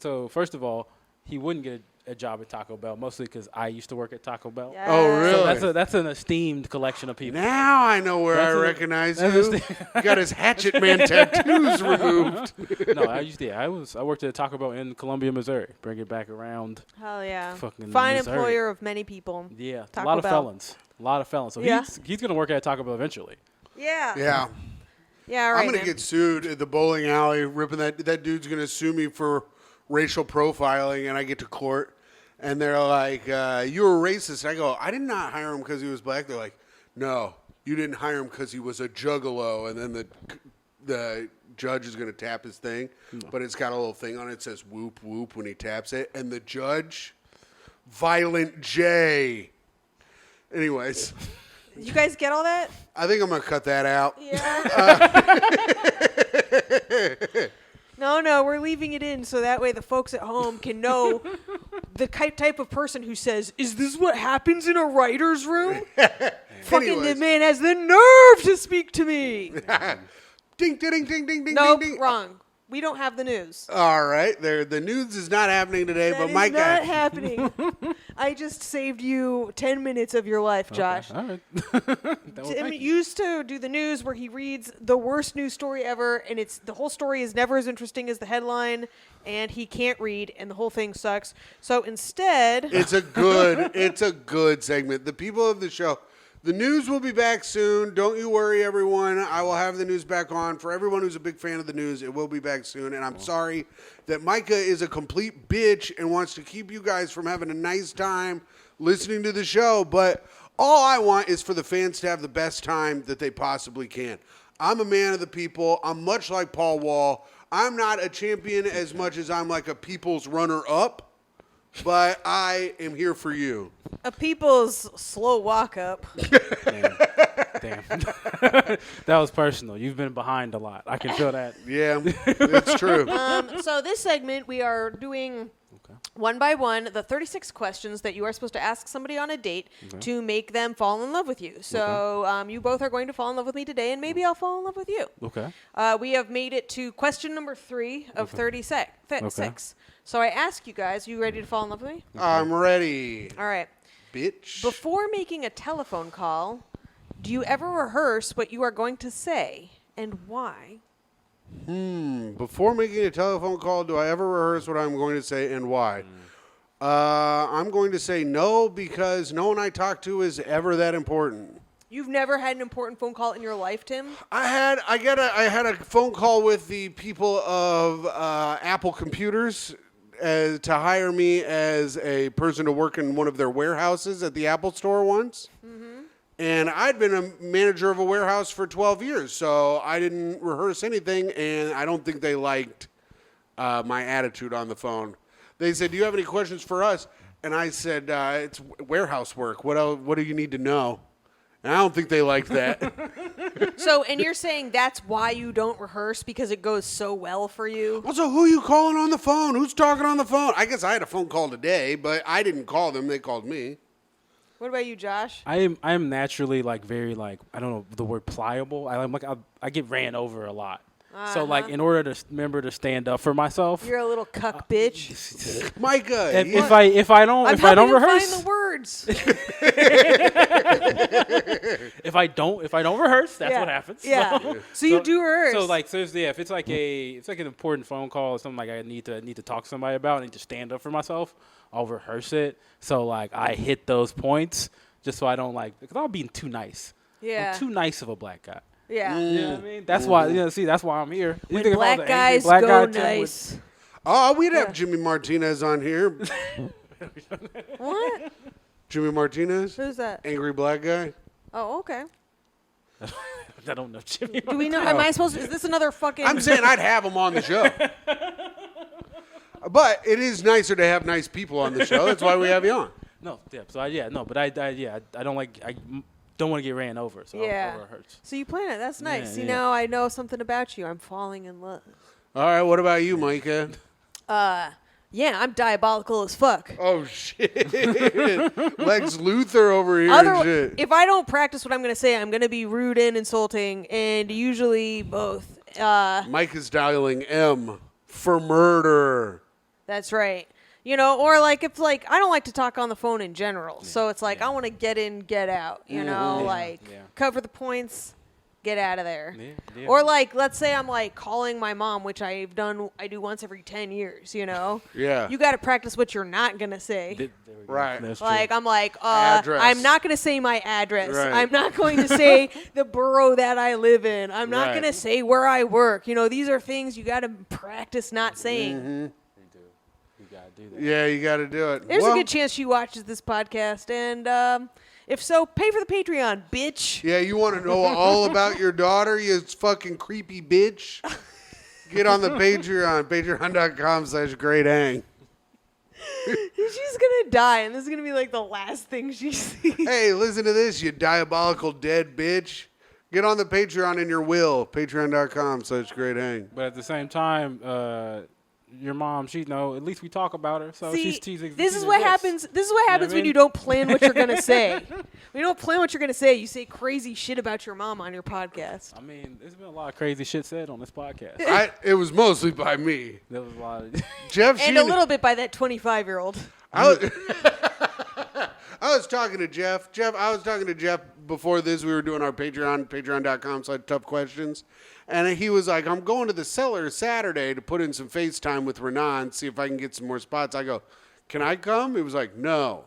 So first of all, he wouldn't get a job at Taco Bell, mostly because I used to work at Taco Bell. Yeah. Oh, really? So that's an esteemed collection of people. Now I know where I recognize you. Got his Hatchet Man tattoos removed. No, I worked at Taco Bell in Columbia, Missouri. Bring it back around. Hell yeah. Fucking Fine Missouri. employer of many people. Yeah, Taco a lot of Bell. felons. A lot of felons. So Yeah. he's gonna work at Taco Bell eventually. Yeah. Yeah. Yeah, all right, I'm going to man. get sued at the bowling alley, ripping that dude's going to sue me for racial profiling, and I get to court, and they're like, you were racist. I go, I did not hire him because he was black. They're like, no, you didn't hire him because he was a juggalo. And then the judge is going to tap his thing, but it's got a little thing on it that says whoop, whoop when he taps it. And the judge, Violent J. Anyways, You guys get all that? I think I'm going to cut that out. Yeah. No, we're leaving it in so that way the folks at home can know the type of person who says, "Is this what happens in a writer's room?" Fucking the Anyways. man has the nerve to speak to me. Ding, ding, ding, ding, ding, ding, Nope, ding. wrong. We don't have the news. All right, the news is not happening today, That but is Myka. not happening. I just saved you 10 minutes of your life, Josh. All right. Tim used to do the news where he reads the worst news story ever, and the whole story is never as interesting as the headline, and he can't read, and the whole thing sucks. So instead, It's a good segment. The people of the show. The news will be back soon. Don't you worry, everyone. I will have the news back on. For everyone who's a big fan of the news, it will be back soon. And I'm sorry that Myka is a complete bitch and wants to keep you guys from having a nice time listening to the show. But all I want is for the fans to have the best time that they possibly can. I'm a man of the people. I'm much like Paul Wall. I'm not a champion as much as I'm like a people's runner-up. But I am here for you. a people's slow walk up. Damn. That was personal. You've been behind a lot. I can feel that. Yeah, it's true. So this segment, we are doing one by one the 36 questions that you are supposed to ask somebody on a date to make them fall in love with you. So you both are going to fall in love with me today, and maybe I'll fall in love with you. Okay. We have made it to question number 3 of 36. So I ask you guys, you ready to fall in love with me? I'm ready, All right. bitch. Before making a telephone call, do you ever rehearse what you are going to say and why? Before making a telephone call, do I ever rehearse what I'm going to say and why? I'm going to say no, because no one I talk to is ever that important. You've never had an important phone call in your life, Tim? I had a phone call with the people of Apple Computers to hire me as a person to work in one of their warehouses at the Apple Store once. And I'd been a manager of a warehouse for 12 years, so I didn't rehearse anything, and I don't think they liked my attitude on the phone. They said, "Do you have any questions for us?" And I said, "It's warehouse work. What else, what do you need to know?" And I don't think they liked that. So, and you're saying that's why you don't rehearse because it goes so well for you? Also, who are you calling on the phone? Who's talking on the phone? I guess I had a phone call today, but I didn't call them. They called me. What about you, Josh? I am naturally like very like I don't know the word pliable. I get ran over a lot. So like in order to remember to stand up for myself, You're a little cuck bitch. Myka, if I don't rehearse, find the words. if I don't rehearse, that's what happens. Yeah. So you do rehearse. So like seriously, if it's like an important phone call or something like I need to talk to somebody about, I need to stand up for myself, I'll rehearse it. So like I hit those points just so I don't because I'm being too nice. Yeah. I'm too nice of a black guy. Yeah. You know what I mean? That's why. That's why I'm here. You When think if I was black an guys angry black go guy, Tim would- nice. Oh, we'd have Jimmy Martinez on here. What? Jimmy Martinez, Who's that? angry black guy. Oh, okay. I don't know Jimmy. Do we know? Am I supposed to? Is this another fucking? I'm saying I'd have him on the show. But it is nicer to have nice people on the show. That's why we have you on. No, yeah. So I don't want to get ran over. So Yeah. I'll rehearse. So you plan it. That's nice. Yeah, See, yeah. now I know something about you. I'm falling in love. All right, what about you, Myka? Yeah, I'm diabolical as fuck. Oh, shit. Lex Luthor over here and shit. If I don't practice what I'm going to say, I'm going to be rude and insulting, and usually both. Myka's dialing M for murder. That's right. You know, or like if like I don't like to talk on the phone in general, so it's like I want to get in, get out. You know, cover the points, get out of there. Yeah. Or like let's say I'm like calling my mom, which I do once every 10 years. You know. Yeah. You got to practice what you're not gonna say. There we go. Right. That's Like true. I'm like, Address. I'm not gonna say my address. Right. I'm not going to say the borough that I live in. I'm not Right. gonna say where I work. You know, these are things you got to practice not saying. Mm-hmm. You gotta do that. Yeah, you got to do it. There's Well, a good chance she watches this podcast, and if so, pay for the Patreon, bitch. Yeah, you want to know all about your daughter, you fucking creepy bitch? Get on the Patreon, patreon.com/greathang. She's gonna die, and this is gonna be like the last thing she sees. Hey, listen to this, you diabolical dead bitch. Get on the Patreon in your will, patreon.com/greathang. But at the same time, your mom, she know. At least we talk about her, so See, she's this is what happens. This is what happens I when mean? you don't plan what you're gonna say. When you don't plan what you're gonna say, you say crazy shit about your mom on your podcast. I mean, there's been a lot of crazy shit said on this podcast. It was mostly by me. There was a lot of. Jeff, And a little bit by that 25-year-old. I was talking to Jeff. I was talking to Jeff before this. We were doing our Patreon, patreon.com/tough questions. And he was like, I'm going to the cellar Saturday to put in some FaceTime with Renan, see if I can get some more spots. I go, can I come? He was like, no.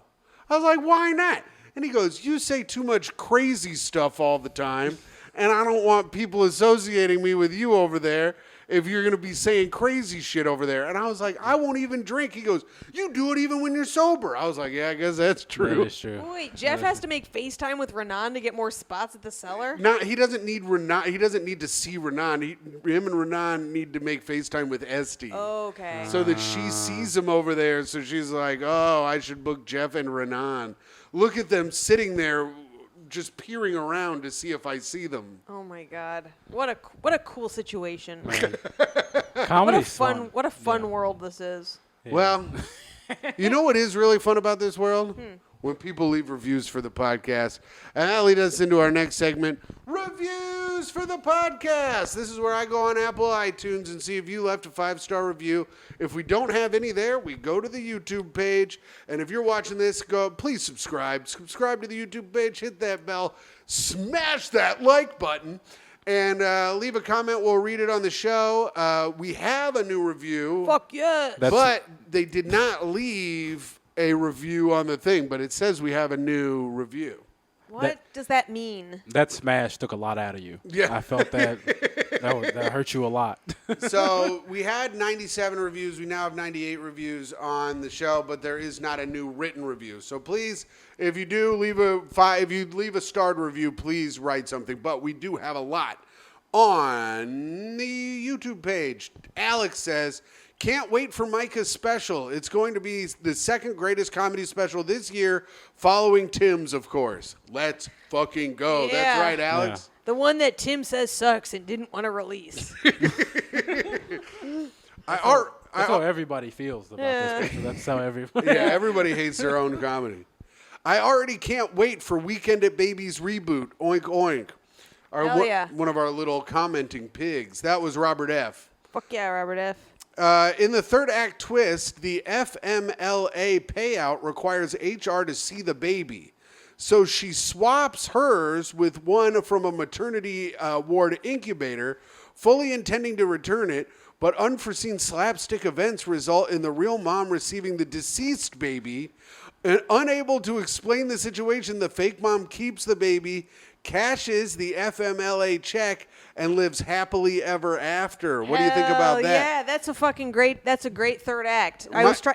I was like, why not? And he goes, you say too much crazy stuff all the time, and I don't want people associating me with you over there if you're going to be saying crazy shit over there. And I was like, I won't even drink. He goes, you do it even when you're sober. I was like, yeah, I guess that's true. That is true. Wait, Jeff has to make FaceTime with Renan to get more spots at the cellar? No, he doesn't need Renan. He doesn't need to see Renan. Him and Renan need to make FaceTime with Esty. Okay. So that she sees him over there. So she's like, oh, I should book Jeff and Renan. Look at them sitting there just peering around to see if I see them. Oh my God. What a cool situation. Comedy What a fun world this is. Yeah. Well, you know what is really fun about this world? When people leave reviews for the podcast. And that leads us into our next segment, Reviews for the Podcast. This is where I go on Apple iTunes and see if you left a 5-star review. If we don't have any there, we go to the YouTube page. And if you're watching this, please subscribe. Subscribe to the YouTube page, hit that bell, smash that like button, and leave a comment. We'll read it on the show. We have a new review. Fuck yes. But they did not leave a review on the thing, but it says we have a new review. What does that mean? That smash took a lot out of you. Yeah. I felt that. That hurt you a lot. So we had 97 reviews. We now have 98 reviews on the show, but there is not a new written review. So please, if you do leave if you leave a starred review, please write something. But we do have a lot on the YouTube page. Alex says, can't wait for Myka's special. It's going to be the second greatest comedy special this year, following Tim's, of course. Let's fucking go. Yeah. That's right, Alex. The one that Tim says sucks and didn't want to release. That's how everybody feels about this special. That's how everybody. Yeah, everybody hates their own comedy. I already can't wait for Weekend at Baby's reboot. Oink, oink. Hell yeah. One of our little commenting pigs. That was Robert F. Fuck yeah, Robert F. In the third act twist, the FMLA payout requires HR to see the baby. So she swaps hers with one from a maternity ward incubator, fully intending to return it, but unforeseen slapstick events result in the real mom receiving the deceased baby. And unable to explain the situation, the fake mom keeps the baby, cashes the FMLA check, and lives happily ever after. What do you think about that? Yeah, that's a great third act.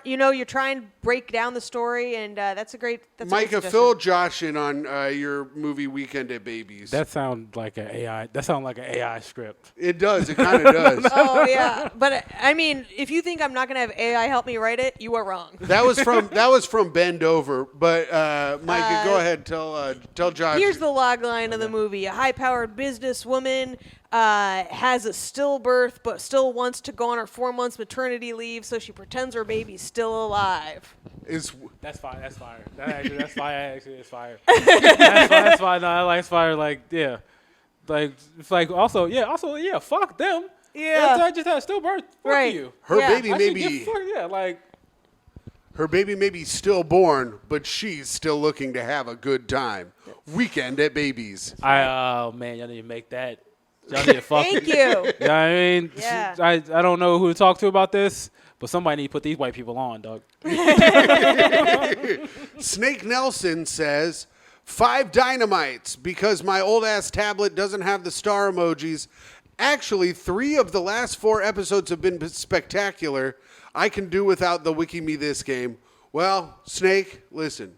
You're trying to break down the story, and that's a great. Myka, fill Josh in on your movie Weekend at Babies. That sounds like an AI. That sounds like an AI script. It does. It kind of does. Oh yeah, but I mean, if you think I'm not gonna have AI help me write it, you are wrong. That was from Bend Over. But Myka, go ahead. Tell Josh. Here's the log line of the movie: a high-powered businesswoman has a stillbirth, but still wants to go on her 4 months maternity leave, so she pretends her baby's still alive. That's fire. That's fire. That's fire. Actually, it's fire. That's fire. No, I like fire. Like, yeah, like it's like also, yeah. Fuck them. Yeah. I just had a stillbirth. Fuck Right. you. Her baby I may should be. get fucked, yeah, like. Her baby may be stillborn, but she's still looking to have a good time. Weekend at Babies. Oh man, y'all need to make that. Y'all need to fuck. Thank you. You know what I mean? Yeah. I don't know who to talk to about this, but somebody need to put these white people on, dog. Snake Nelson says, 5 dynamites because my old ass tablet doesn't have the star emojis. Actually, 3 of the last 4 episodes have been spectacular. I can do without the Wiki Me This game. Well, Snake, listen,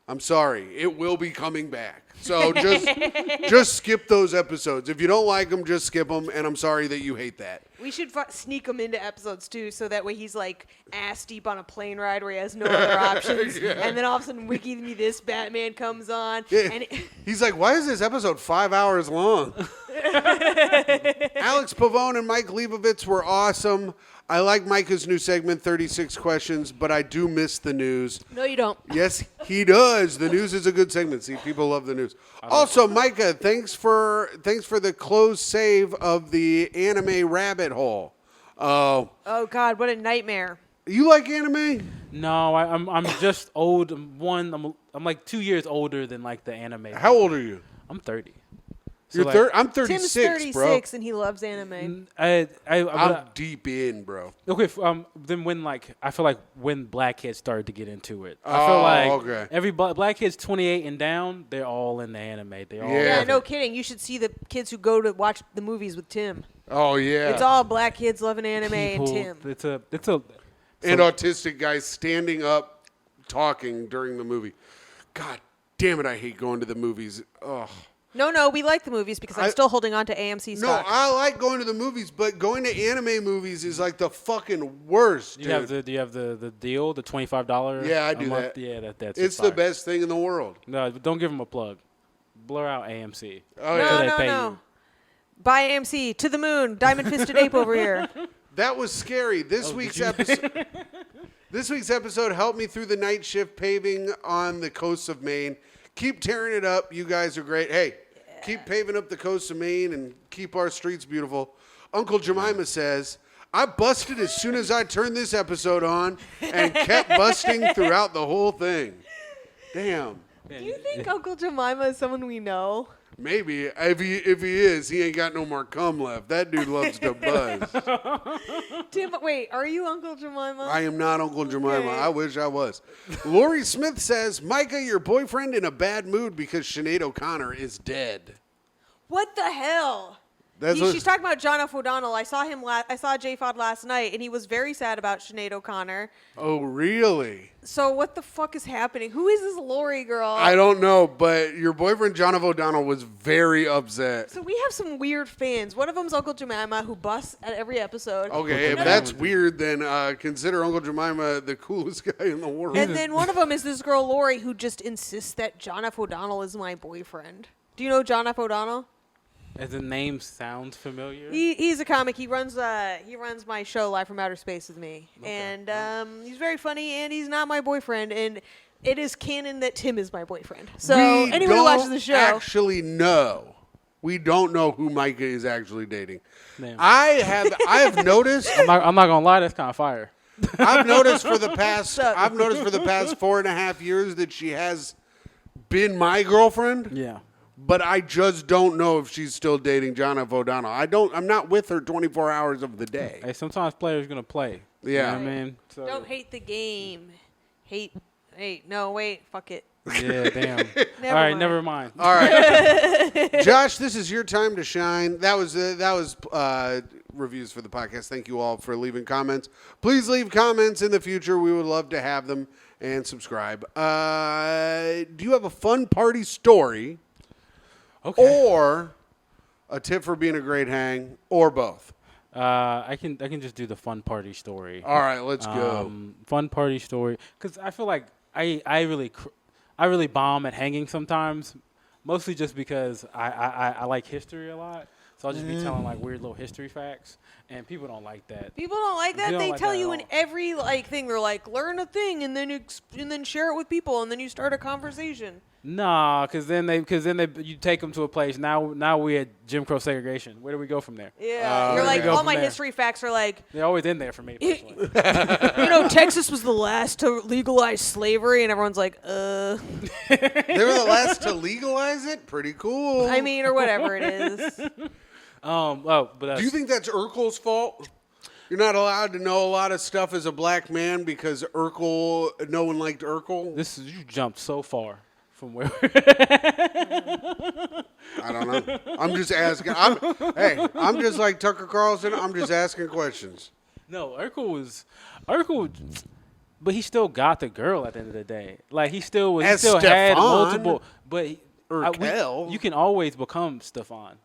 I'm sorry. It will be coming back. So just skip those episodes. If you don't like them, just skip them. And I'm sorry that you hate that. We should sneak him into episodes too, so that way he's like ass deep on a plane ride where he has no other options, and then all of a sudden, Wiki Me This Batman comes on, and He's like, why is this episode 5 hours long? Alex Pavone and Mike Leibovitz were awesome. I like Myka's new segment, 36 Questions, but I do miss the news. no, you don't. Yes, he does. The news is a good segment. See, people love the news. Also, Myka, thanks for the closed save of the anime rabbit hole. Oh, God, what a nightmare! you like anime? No, I'm just old. I'm like 2 years older than like the anime. How old are you? I'm 30. You're like, I'm 36, Tim's 36, bro. and he loves anime. I'm deep in, bro. Okay, then when I feel like when black kids started to get into it, I Oh, feel like okay. every black kids 28 and down, they're all in the anime. They all Yeah. Yeah, no kidding. You should see the kids who go to watch the movies with Tim. Oh, yeah. It's all black kids loving anime and Tim. It's a And autistic guys standing up talking during the movie. God damn it, I hate going to the movies. Ugh. No, we like the movies because I'm still holding on to AMC No, stock. I like going to the movies, but going to anime movies is like the fucking worst, dude. Do you have the deal, the $25? Yeah, I a do month? that. Yeah, that's It's fire. the best thing in the world. No, don't give them a plug. Blur out AMC. Oh, no, yeah. they no, pay no. you. Buy AMC to the moon, diamond fisted ape over here. That was scary. This week's episode. This week's episode helped me through the night shift paving on the coast of Maine. Keep tearing it up. You guys are great. Hey, keep paving up the coast of Maine and keep our streets beautiful. Uncle Jemima says, I busted as soon as I turned this episode on and kept busting throughout the whole thing. Damn. Do you think Uncle Jemima is someone we know? Maybe. If he is, he ain't got no more cum left. That dude loves to buzz. Tim, wait, are you Uncle Jemima? I am not Uncle Jemima. Okay. I wish I was. Lori Smith says, Myka, your boyfriend in a bad mood because Sinead O'Connor is dead. What the hell? She's talking about John F. O'Donnell. I saw him. I saw J-Fod last night, and he was very sad about Sinead O'Connor. Oh, really? So what the fuck is happening? Who is this Lori girl? I don't know, but your boyfriend John F. O'Donnell was very upset. So we have some weird fans. One of them's Uncle Jemima, who busts at every episode. Okay, if that's weird, then consider Uncle Jemima the coolest guy in the world. And then one of them is this girl Lori, who just insists that John F. O'Donnell is my boyfriend. Do you know John F. O'Donnell? As the name sounds familiar. He's a comic. He runs my show Live from Outer Space with me, and he's very funny. And he's not my boyfriend, and it is canon that Tim is my boyfriend. So anyone who watches the show actually know. We don't know who Myka is actually dating. Damn. I have noticed. I'm not gonna lie, that's kind of fire. I've noticed for the past 4.5 years that she has been my girlfriend. Yeah. But I just don't know if she's still dating John F. O'Donnell. I'm not with her 24 hours of the day. Hey, sometimes players gonna play. Yeah. You know what I mean? So, don't hate the game. No, wait, fuck it. yeah, damn. All right, never mind. All right, Josh, this is your time to shine. That was reviews for the podcast. Thank you all for leaving comments. Please leave comments in the future. We would love to have them, and subscribe. Do you have a fun party story? Okay. Or a tip for being a great hang, or both? I can just do the fun party story. All right, let's go. Fun party story, because I feel like I really bomb at hanging sometimes, mostly just because I like history a lot. So I'll just be telling like weird little history facts, and people don't like that. People don't like that. They tell you in every thing. They're like, learn a thing and then share it with people, and then you start a conversation. Nah, because then you take them to a place. Now we at Jim Crow segregation. Where do we go from there? Yeah, you're like all my history facts are like they're always in there for me. Personally. Texas was the last to legalize slavery, and everyone's like, They were the last to legalize it. Pretty cool. I mean, or whatever it is. Do you think that's Urkel's fault? You're not allowed to know a lot of stuff as a black man because no one liked Urkel? You jumped so far from where. I don't know. I'm just asking. I'm just like Tucker Carlson. I'm just asking questions. No, Urkel, but he still got the girl at the end of the day. Like he still had multiple. But Urkel. you can always become Stefan.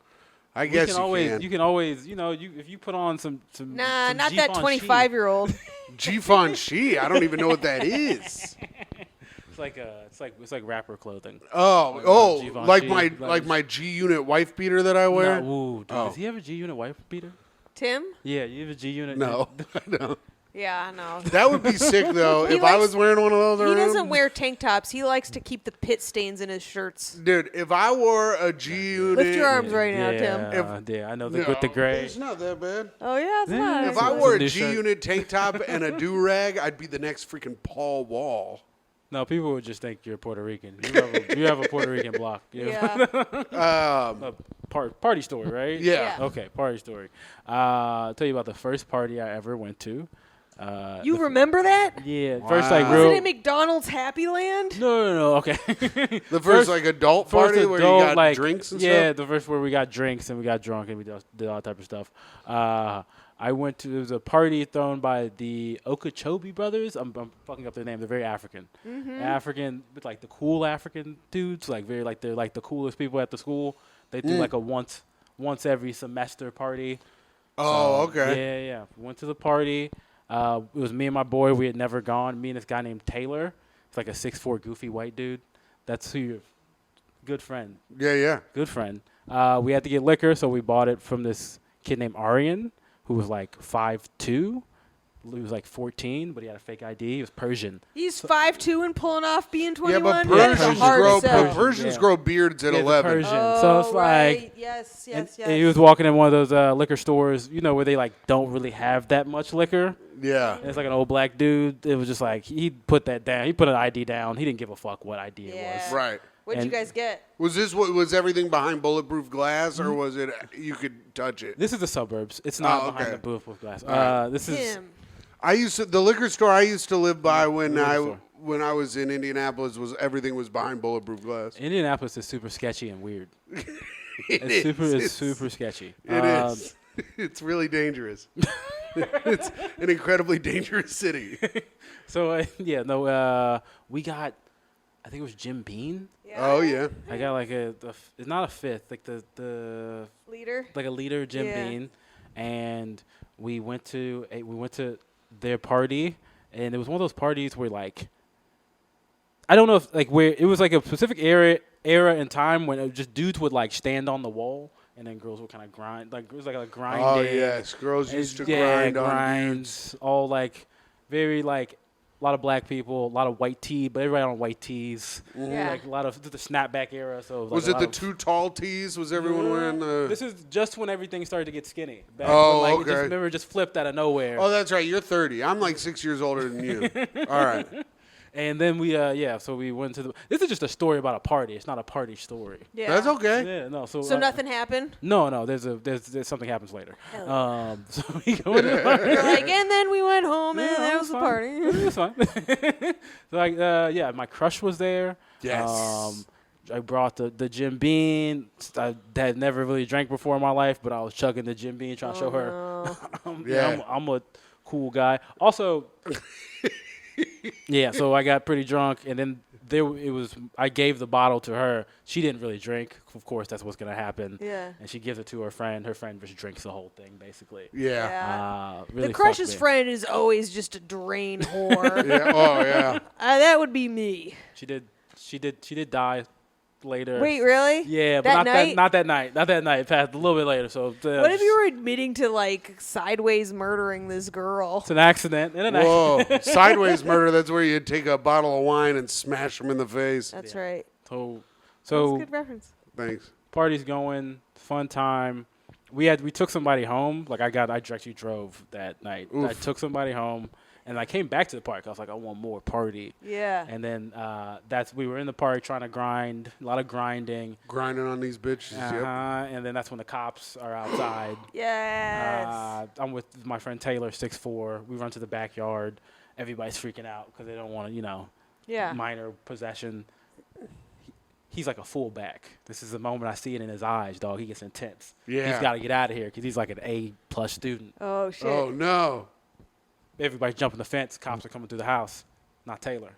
I guess you can always, if you put on some Nah, some not that Givenchy. 25-year-old. Givenchy. I don't even know what that is. It's like rapper clothing. Oh, Givenchy, like my G Unit wife beater that I wear. Ooh, dude, does he have a G Unit wife beater? Tim? Yeah, you have a G Unit. No, I don't. Yeah, I know. That would be sick though if I was wearing one of those. He doesn't wear tank tops. He likes to keep the pit stains in his shirts. Dude, if I wore a G Unit, lift your arms right now, Tim. Yeah, I know with the gray. It's not that bad. Oh yeah, it's nice. If I wore a G Unit tank top and a do rag, I'd be the next freaking Paul Wall. No, people would just think you're Puerto Rican. You have a Puerto Rican block. Yeah. Party story, right? Yeah. Okay, party story. I'll tell you about the first party I ever went to. You remember that? Yeah. Wow. First, Was it at McDonald's Happy Land? No. Okay. The first adult party where you got drinks and stuff? Yeah, the first where we got drinks and we got drunk and we did all type of stuff. I went to, it was a party thrown by the Okeechobee brothers. I'm fucking up their name. They're very African. Mm-hmm. African, but like the cool African dudes, like they're like the coolest people at the school. They do like a once every semester party. Oh, so, okay. Yeah. Went to the party. It was me and my boy. We had never gone. Me and this guy named Taylor. It's like a 6'4" goofy white dude. That's who your good friend. Yeah. Good friend. We had to get liquor, so we bought it from this kid named Aryan, who was like 5'2". He was like 14, but he had a fake ID. He was Persian. He's 5'2" and pulling off being 21. Yeah, but Persians grow beards at 11. Persian. Oh, so it's right. like yes. And he was walking in one of those liquor stores, where they like don't really have that much liquor. Yeah. And it's like an old black dude. It was just like he put that down. He put an ID down. He didn't give a fuck what ID it was. Right. What'd you guys get? Was everything behind bulletproof glass, or was it you could touch it? This is the suburbs. It's not behind the bulletproof glass. This is. The liquor store I used to live by when I was in Indianapolis everything was behind bulletproof glass. Indianapolis is super sketchy and weird. It's super sketchy. It is. It's really dangerous. It's an incredibly dangerous city. So we got. I think it was Jim Beam. Yeah. Oh yeah. I got like it's not a fifth, like the Leader. like a leader, Jim Yeah. Beam, and we went to their party, and it was one of those parties where like I don't know if like where it was like a specific era and time when it just dudes would like stand on the wall, and then girls would kind of grind, like it was like a grinding. Oh yes, girls used to grind on grinds, all like very like. A lot of black people, a lot of white tee, but everybody on white tees. Yeah. Like a lot of the snapback era. So Was like it the too tall tees? Was everyone wearing the? This is just when everything started to get skinny. Back Oh, when, like, okay. It just, remember, it just flipped out of nowhere. Oh, that's right. You're 30. I'm like 6 years older than you. All right. And then we, so we went to the. This is just a story about a party. It's not a party story. Yeah. That's okay. Yeah, no. So Nothing happened. No. There's something happens later. Hell So we go to the party. You're like, and then we went home, and there was a fine. party. It was fine. So like, my crush was there. Yes. I brought the Jim Beam. I had never really drank before in my life, but I was chugging the Jim Beam, trying to show her. No. Yeah. I'm a cool guy. Also, yeah. So I got pretty drunk, and then I gave the bottle to her. She didn't really drink. Of course, that's what's gonna happen. Yeah. And she gives it to her friend. Her friend just drinks the whole thing, basically. Yeah. Really The crush's fucked me. friend is always just a drain whore. Yeah. Oh yeah. That would be me. She did die later. Wait, really? Yeah, but That night? not that night. Not that night. It passed a little bit later. So What if you were admitting to like sideways murdering this girl? It's an accident. Whoa. Sideways murder. That's where you take a bottle of wine and smash them in the face. That's right. So That's a good reference. Thanks. party's going, fun time. We took somebody home. Like I actually drove that night. Oof. I took somebody home, and I came back to the park. I was like, I want more party. Yeah. And then we were in the park trying to grind, a lot of grinding. Grinding on these bitches. Yep. And then that's when the cops are outside. Yes. I'm with my friend Taylor, 6'4". We run to the backyard. Everybody's freaking out because they don't want to, Yeah. minor possession. He's like a fullback. This is the moment I see it in his eyes, dog. He gets intense. Yeah. He's got to get out of here because he's like an A+ student. Oh shit. Oh no. Everybody's jumping the fence. Cops are coming through the house. Not Taylor.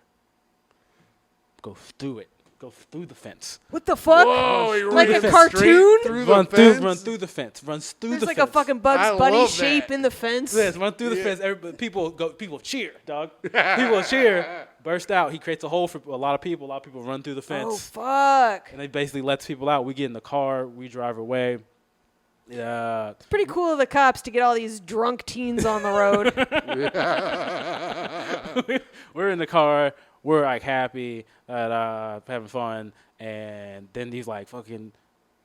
Go through it. Go through the fence. What the fuck? Whoa, he Like ran a straight cartoon? through Run the fence? through the fence. Runs through There's the like fence. a fucking Bugs I Bunny love shape that. in the fence. Yes, run through the Yeah. fence. Everybody, people cheer, dog. People cheer. Burst out. He creates a hole for a lot of people. A lot of people run through the Oh fence. fuck. And they basically lets people out. We get in the car. We drive away. Yeah. It's pretty cool of the cops to get all these drunk teens on the road. We're in the car. We're like happy, having fun. And then he's like, fucking,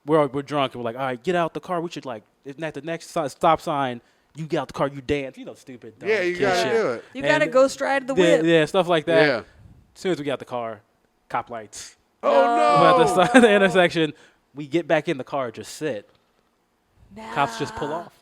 we're drunk. And we're like, all right, get out the car. We should like, if at the next stop sign, you get out the car, you dance. Stupid. Dumb Yeah, you kid gotta shit. do it. You gotta And- ghost ride the whip. Yeah, stuff like that. Yeah. As soon as we get out the car, cop lights. Oh We're at the no. side of the intersection. We get back in the car, just sit. Nah. Cops just pull off.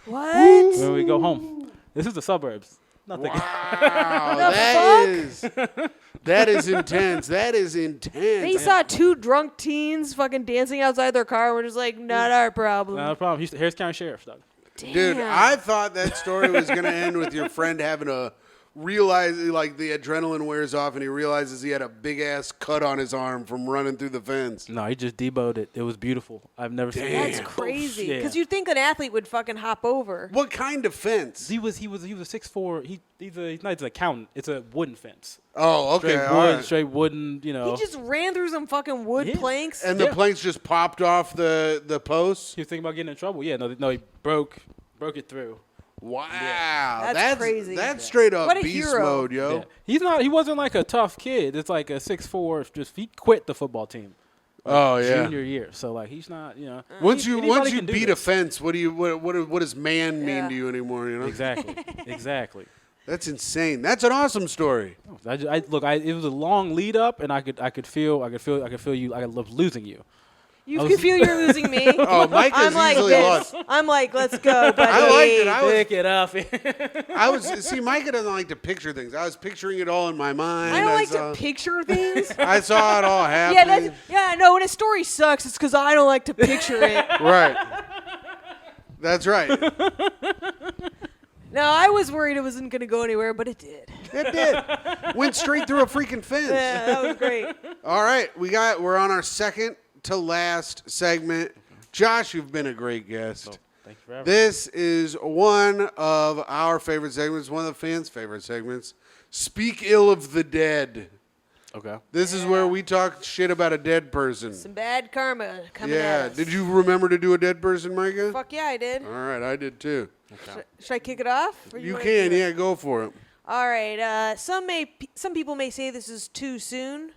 What? When we go home. This is the suburbs. Nothing. Wow, The that is intense. That is intense. They saw two drunk teens fucking dancing outside their car. We're just like, not our problem. Not a problem. He's the Harris County Sheriff, dog. Damn. Dude, I thought that story was gonna end with your friend having a realize like the adrenaline wears off and he realizes he had a big ass cut on his arm from running through the fence. No, he just deboed it. It was beautiful. I've never seen Damn. it. That's crazy. Yeah. Because you'd think an athlete would fucking hop over. What kind of fence? He was a 6'4". He's not an accountant. It's a wooden fence. Oh, okay. Straight all wood, right. straight wooden. He just ran through some fucking wood Yeah. planks. And the Yeah. planks just popped off the posts. He was thinking about getting in trouble. Yeah, no, he broke it through. Wow, That's crazy. That's straight up What a beast hero. mode, yo. Yeah. He wasn't like a tough kid. It's like a 6'4". He quit the football team. Oh yeah. Junior year. So like he's not, Once you anybody can do beat a this. fence, what does man mean Yeah. to you anymore? Exactly. That's insane. That's an awesome story. It was a long lead up, and I could feel you. I was losing you. You can feel you're losing me. Oh, Myka's I'm like easily this. lost. I'm like, let's go, buddy. I liked it. I was Pick it up. Myka doesn't like to picture things. I was picturing it all in my mind. I don't like to picture things. I saw it all happening. No. When a story sucks, it's because I don't like to picture it. Right. That's right. No, I was worried it wasn't going to go anywhere, but it did. It did. Went straight through a freaking fence. Yeah, that was great. All right, we're on our second to last segment. Josh, you've been a great guest. Thank you for having me. This is one of our favorite segments, one of the fans' favorite segments. Speak ill of the dead. Okay. This is where we talk shit about a dead person. Some bad karma coming at us. Did you remember to do a dead person, Myka? Fuck yeah, I did. All right, I did too. Okay. Should I kick it off? Or You wanna can, do it? yeah, go for it. All right. Some people may say this is too soon,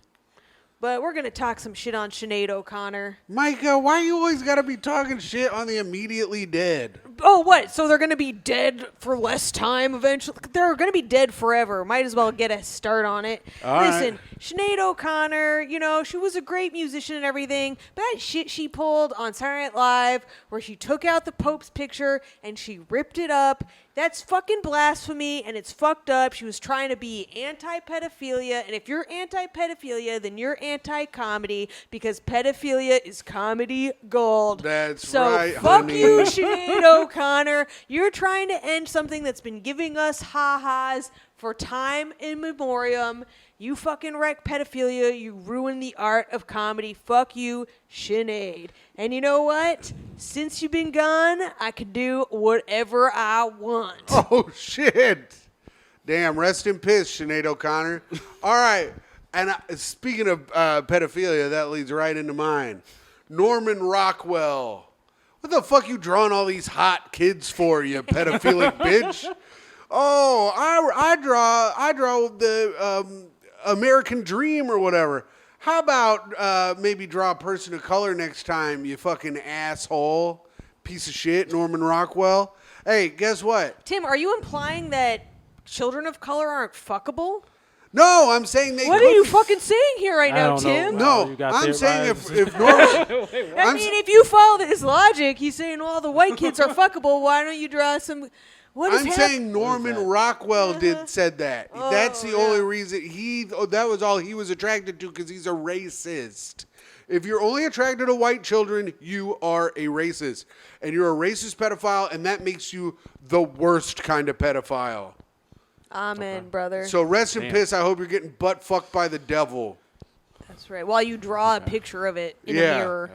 but we're gonna talk some shit on Sinead O'Connor. Myka, why you always got to be talking shit on the immediately dead? Oh, what? So they're gonna be dead for less time eventually? They're gonna be dead forever. Might as well get a start on it. All Listen, right. Sinead O'Connor, she was a great musician and everything, but that shit she pulled on Saturday Night Live, where she took out the Pope's picture and she ripped it up. That's fucking blasphemy, and it's fucked up. She was trying to be anti-pedophilia, and if you're anti-pedophilia, then you're anti-comedy, because pedophilia is comedy gold. That's so right, fuck honey. you, Sinead O'Connor. You're trying to end something that's been giving us ha-has for time immemorial. You fucking wreck pedophilia. You ruin the art of comedy. Fuck you, Sinead. And you know what? Since you've been gone, I can do whatever I want. Oh, shit. Damn, rest in peace, Sinead O'Connor. All right. And speaking of pedophilia, that leads right into mine. Norman Rockwell. What the fuck you drawing all these hot kids for, you pedophilic bitch? Oh, I draw the American Dream or whatever. How about maybe draw a person of color next time, you fucking asshole, piece of shit, Norman Rockwell? Hey, guess what? Tim, are you implying that children of color aren't fuckable? No, I'm saying they What could are you be- fucking saying here right I now, don't know. Tim? Wow, No, you got I'm saying theorized. if Norman... I I'm mean, if you follow his logic, he's saying all the white kids are fuckable. Why don't you draw some... What is I'm happening? saying Norman Rockwell said that. That's the yeah. only reason that was all he was attracted to, because he's a racist. If you're only attracted to white children, you are a racist. And you're a racist pedophile, and that makes you the worst kind of pedophile. Amen, brother. So rest in peace. I hope you're getting butt fucked by the devil. That's right. While you draw a picture of it in Yeah. a mirror.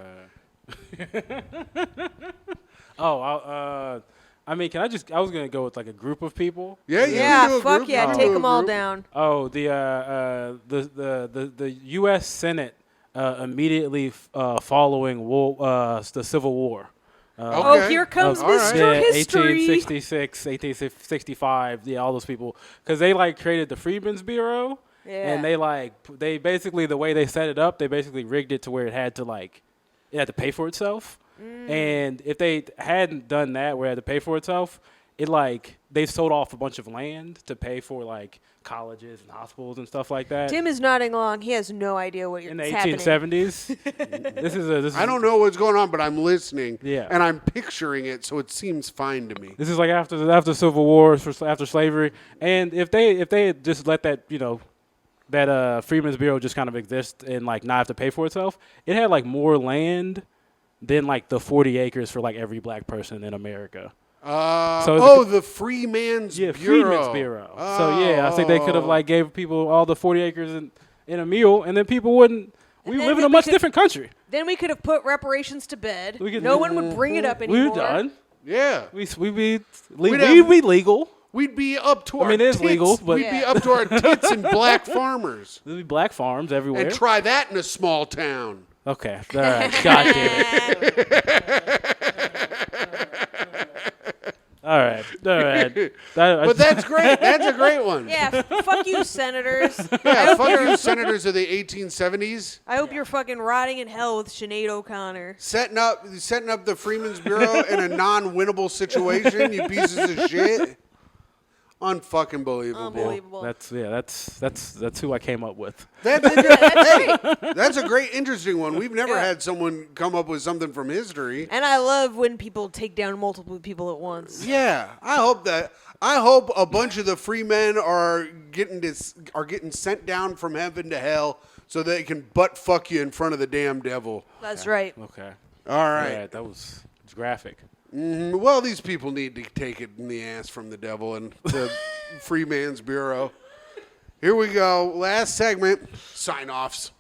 I mean, I was going to go with like a group of people. Yeah, you Yeah, can do a fuck group. yeah. You can Take do a them all group. down. Oh, the U.S. Senate immediately following the Civil War. Oh, Okay. here comes All right. Mr. History. 1866, 1865, all those people, because they like created the Freedmen's Bureau, Yeah. and they basically, the way they set it up, they basically rigged it to where it had to pay for itself. And if they hadn't done that, where it had to pay for itself, they sold off a bunch of land to pay for like colleges and hospitals and stuff like that. Tim is nodding along. He has no idea what in the is happening. 1870s. I don't know what's going on, but I'm listening. Yeah. And I'm picturing it, so it seems fine to me. This is like after the Civil War, after slavery, and if they had just let that that Freedmen's Bureau just kind of exist and like not have to pay for itself, it had like more land than like the 40 acres for like every black person in America. The Freeman's Bureau. Freedmen's Bureau. So yeah, I think they could have like gave people all the 40 acres in a meal, and then people wouldn't. We then live in a we much could- different country. Then we could have put reparations to bed. We could- No one would bring it up anymore. We're done. Yeah. We'd be have- legal. We'd be up to our mean, it is tits. legal, but- We'd be up to our tits in black farmers. There'd be black farms everywhere. And try that in a small town. Okay. All right. God damn it. All right. But that's great. That's a great one. Yeah, fuck you, senators. Yeah, fuck you, senators of the 1870s. I hope you're fucking rotting in hell with Sinead O'Connor. Setting up the Freeman's Bureau in a non-winnable situation, you pieces of shit. Unfucking believable. Unbelievable. That's who I came up with. That's Great. That's a great, interesting one. We've never had someone come up with something from history. And I love when people take down multiple people at once. Yeah, I hope a bunch of the free men are getting sent down from heaven to hell so they can butt fuck you in front of the damn devil. That's right. Okay. All right. Yeah, that was graphic. Well, these people need to take it in the ass from the devil and the Free Man's Bureau. Here we go. Last segment, sign-offs.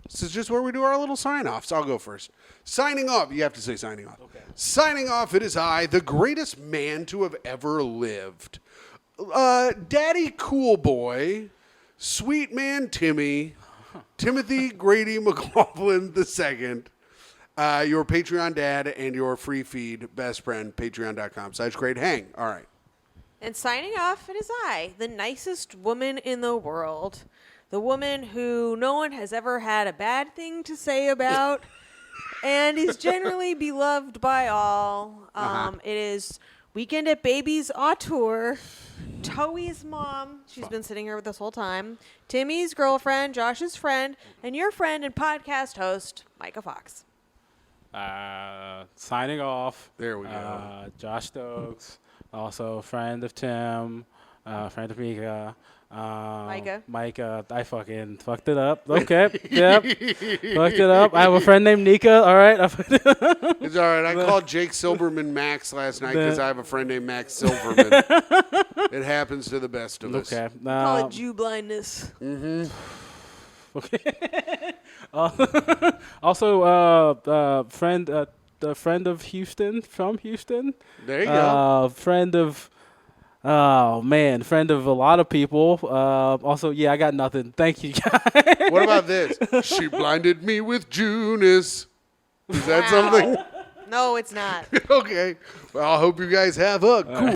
This is just where we do our little sign-offs. I'll go first. Signing off. You have to say signing off. Okay. Signing off, it is I, the greatest man to have ever lived. Daddy Cool Boy, Sweet Man Timmy, Timothy Grady McLaughlin II. Your Patreon dad and your free feed best friend, patreon.com/greathang. All right. And signing off, it is I, the nicest woman in the world. The woman who no one has ever had a bad thing to say about and is generally beloved by all. It is Weekend at Baby's auteur, Toey's mom, she's been sitting here with us whole time, Timmy's girlfriend, Josh's friend, and your friend and podcast host, Myka Fox. Signing off. There we go. Josh Stokes, also friend of Tim, friend of Myka. Myka. I fucking fucked it up. Okay. Yep. Fucked it up. I have a friend named Nika. All right. It's all right. I called Jake Silberman Max last night because I have a friend named Max Silverman. It happens to the best of us. Okay. Call it Jew blindness. Mm-hmm. Okay. Also, friend of Houston, from Houston. There you go. Friend of a lot of people. Also, yeah, I got nothing. Thank you, guys. What about this? She blinded me with Junis. Is that something? No, it's not. Okay. Well, I hope you guys have a cool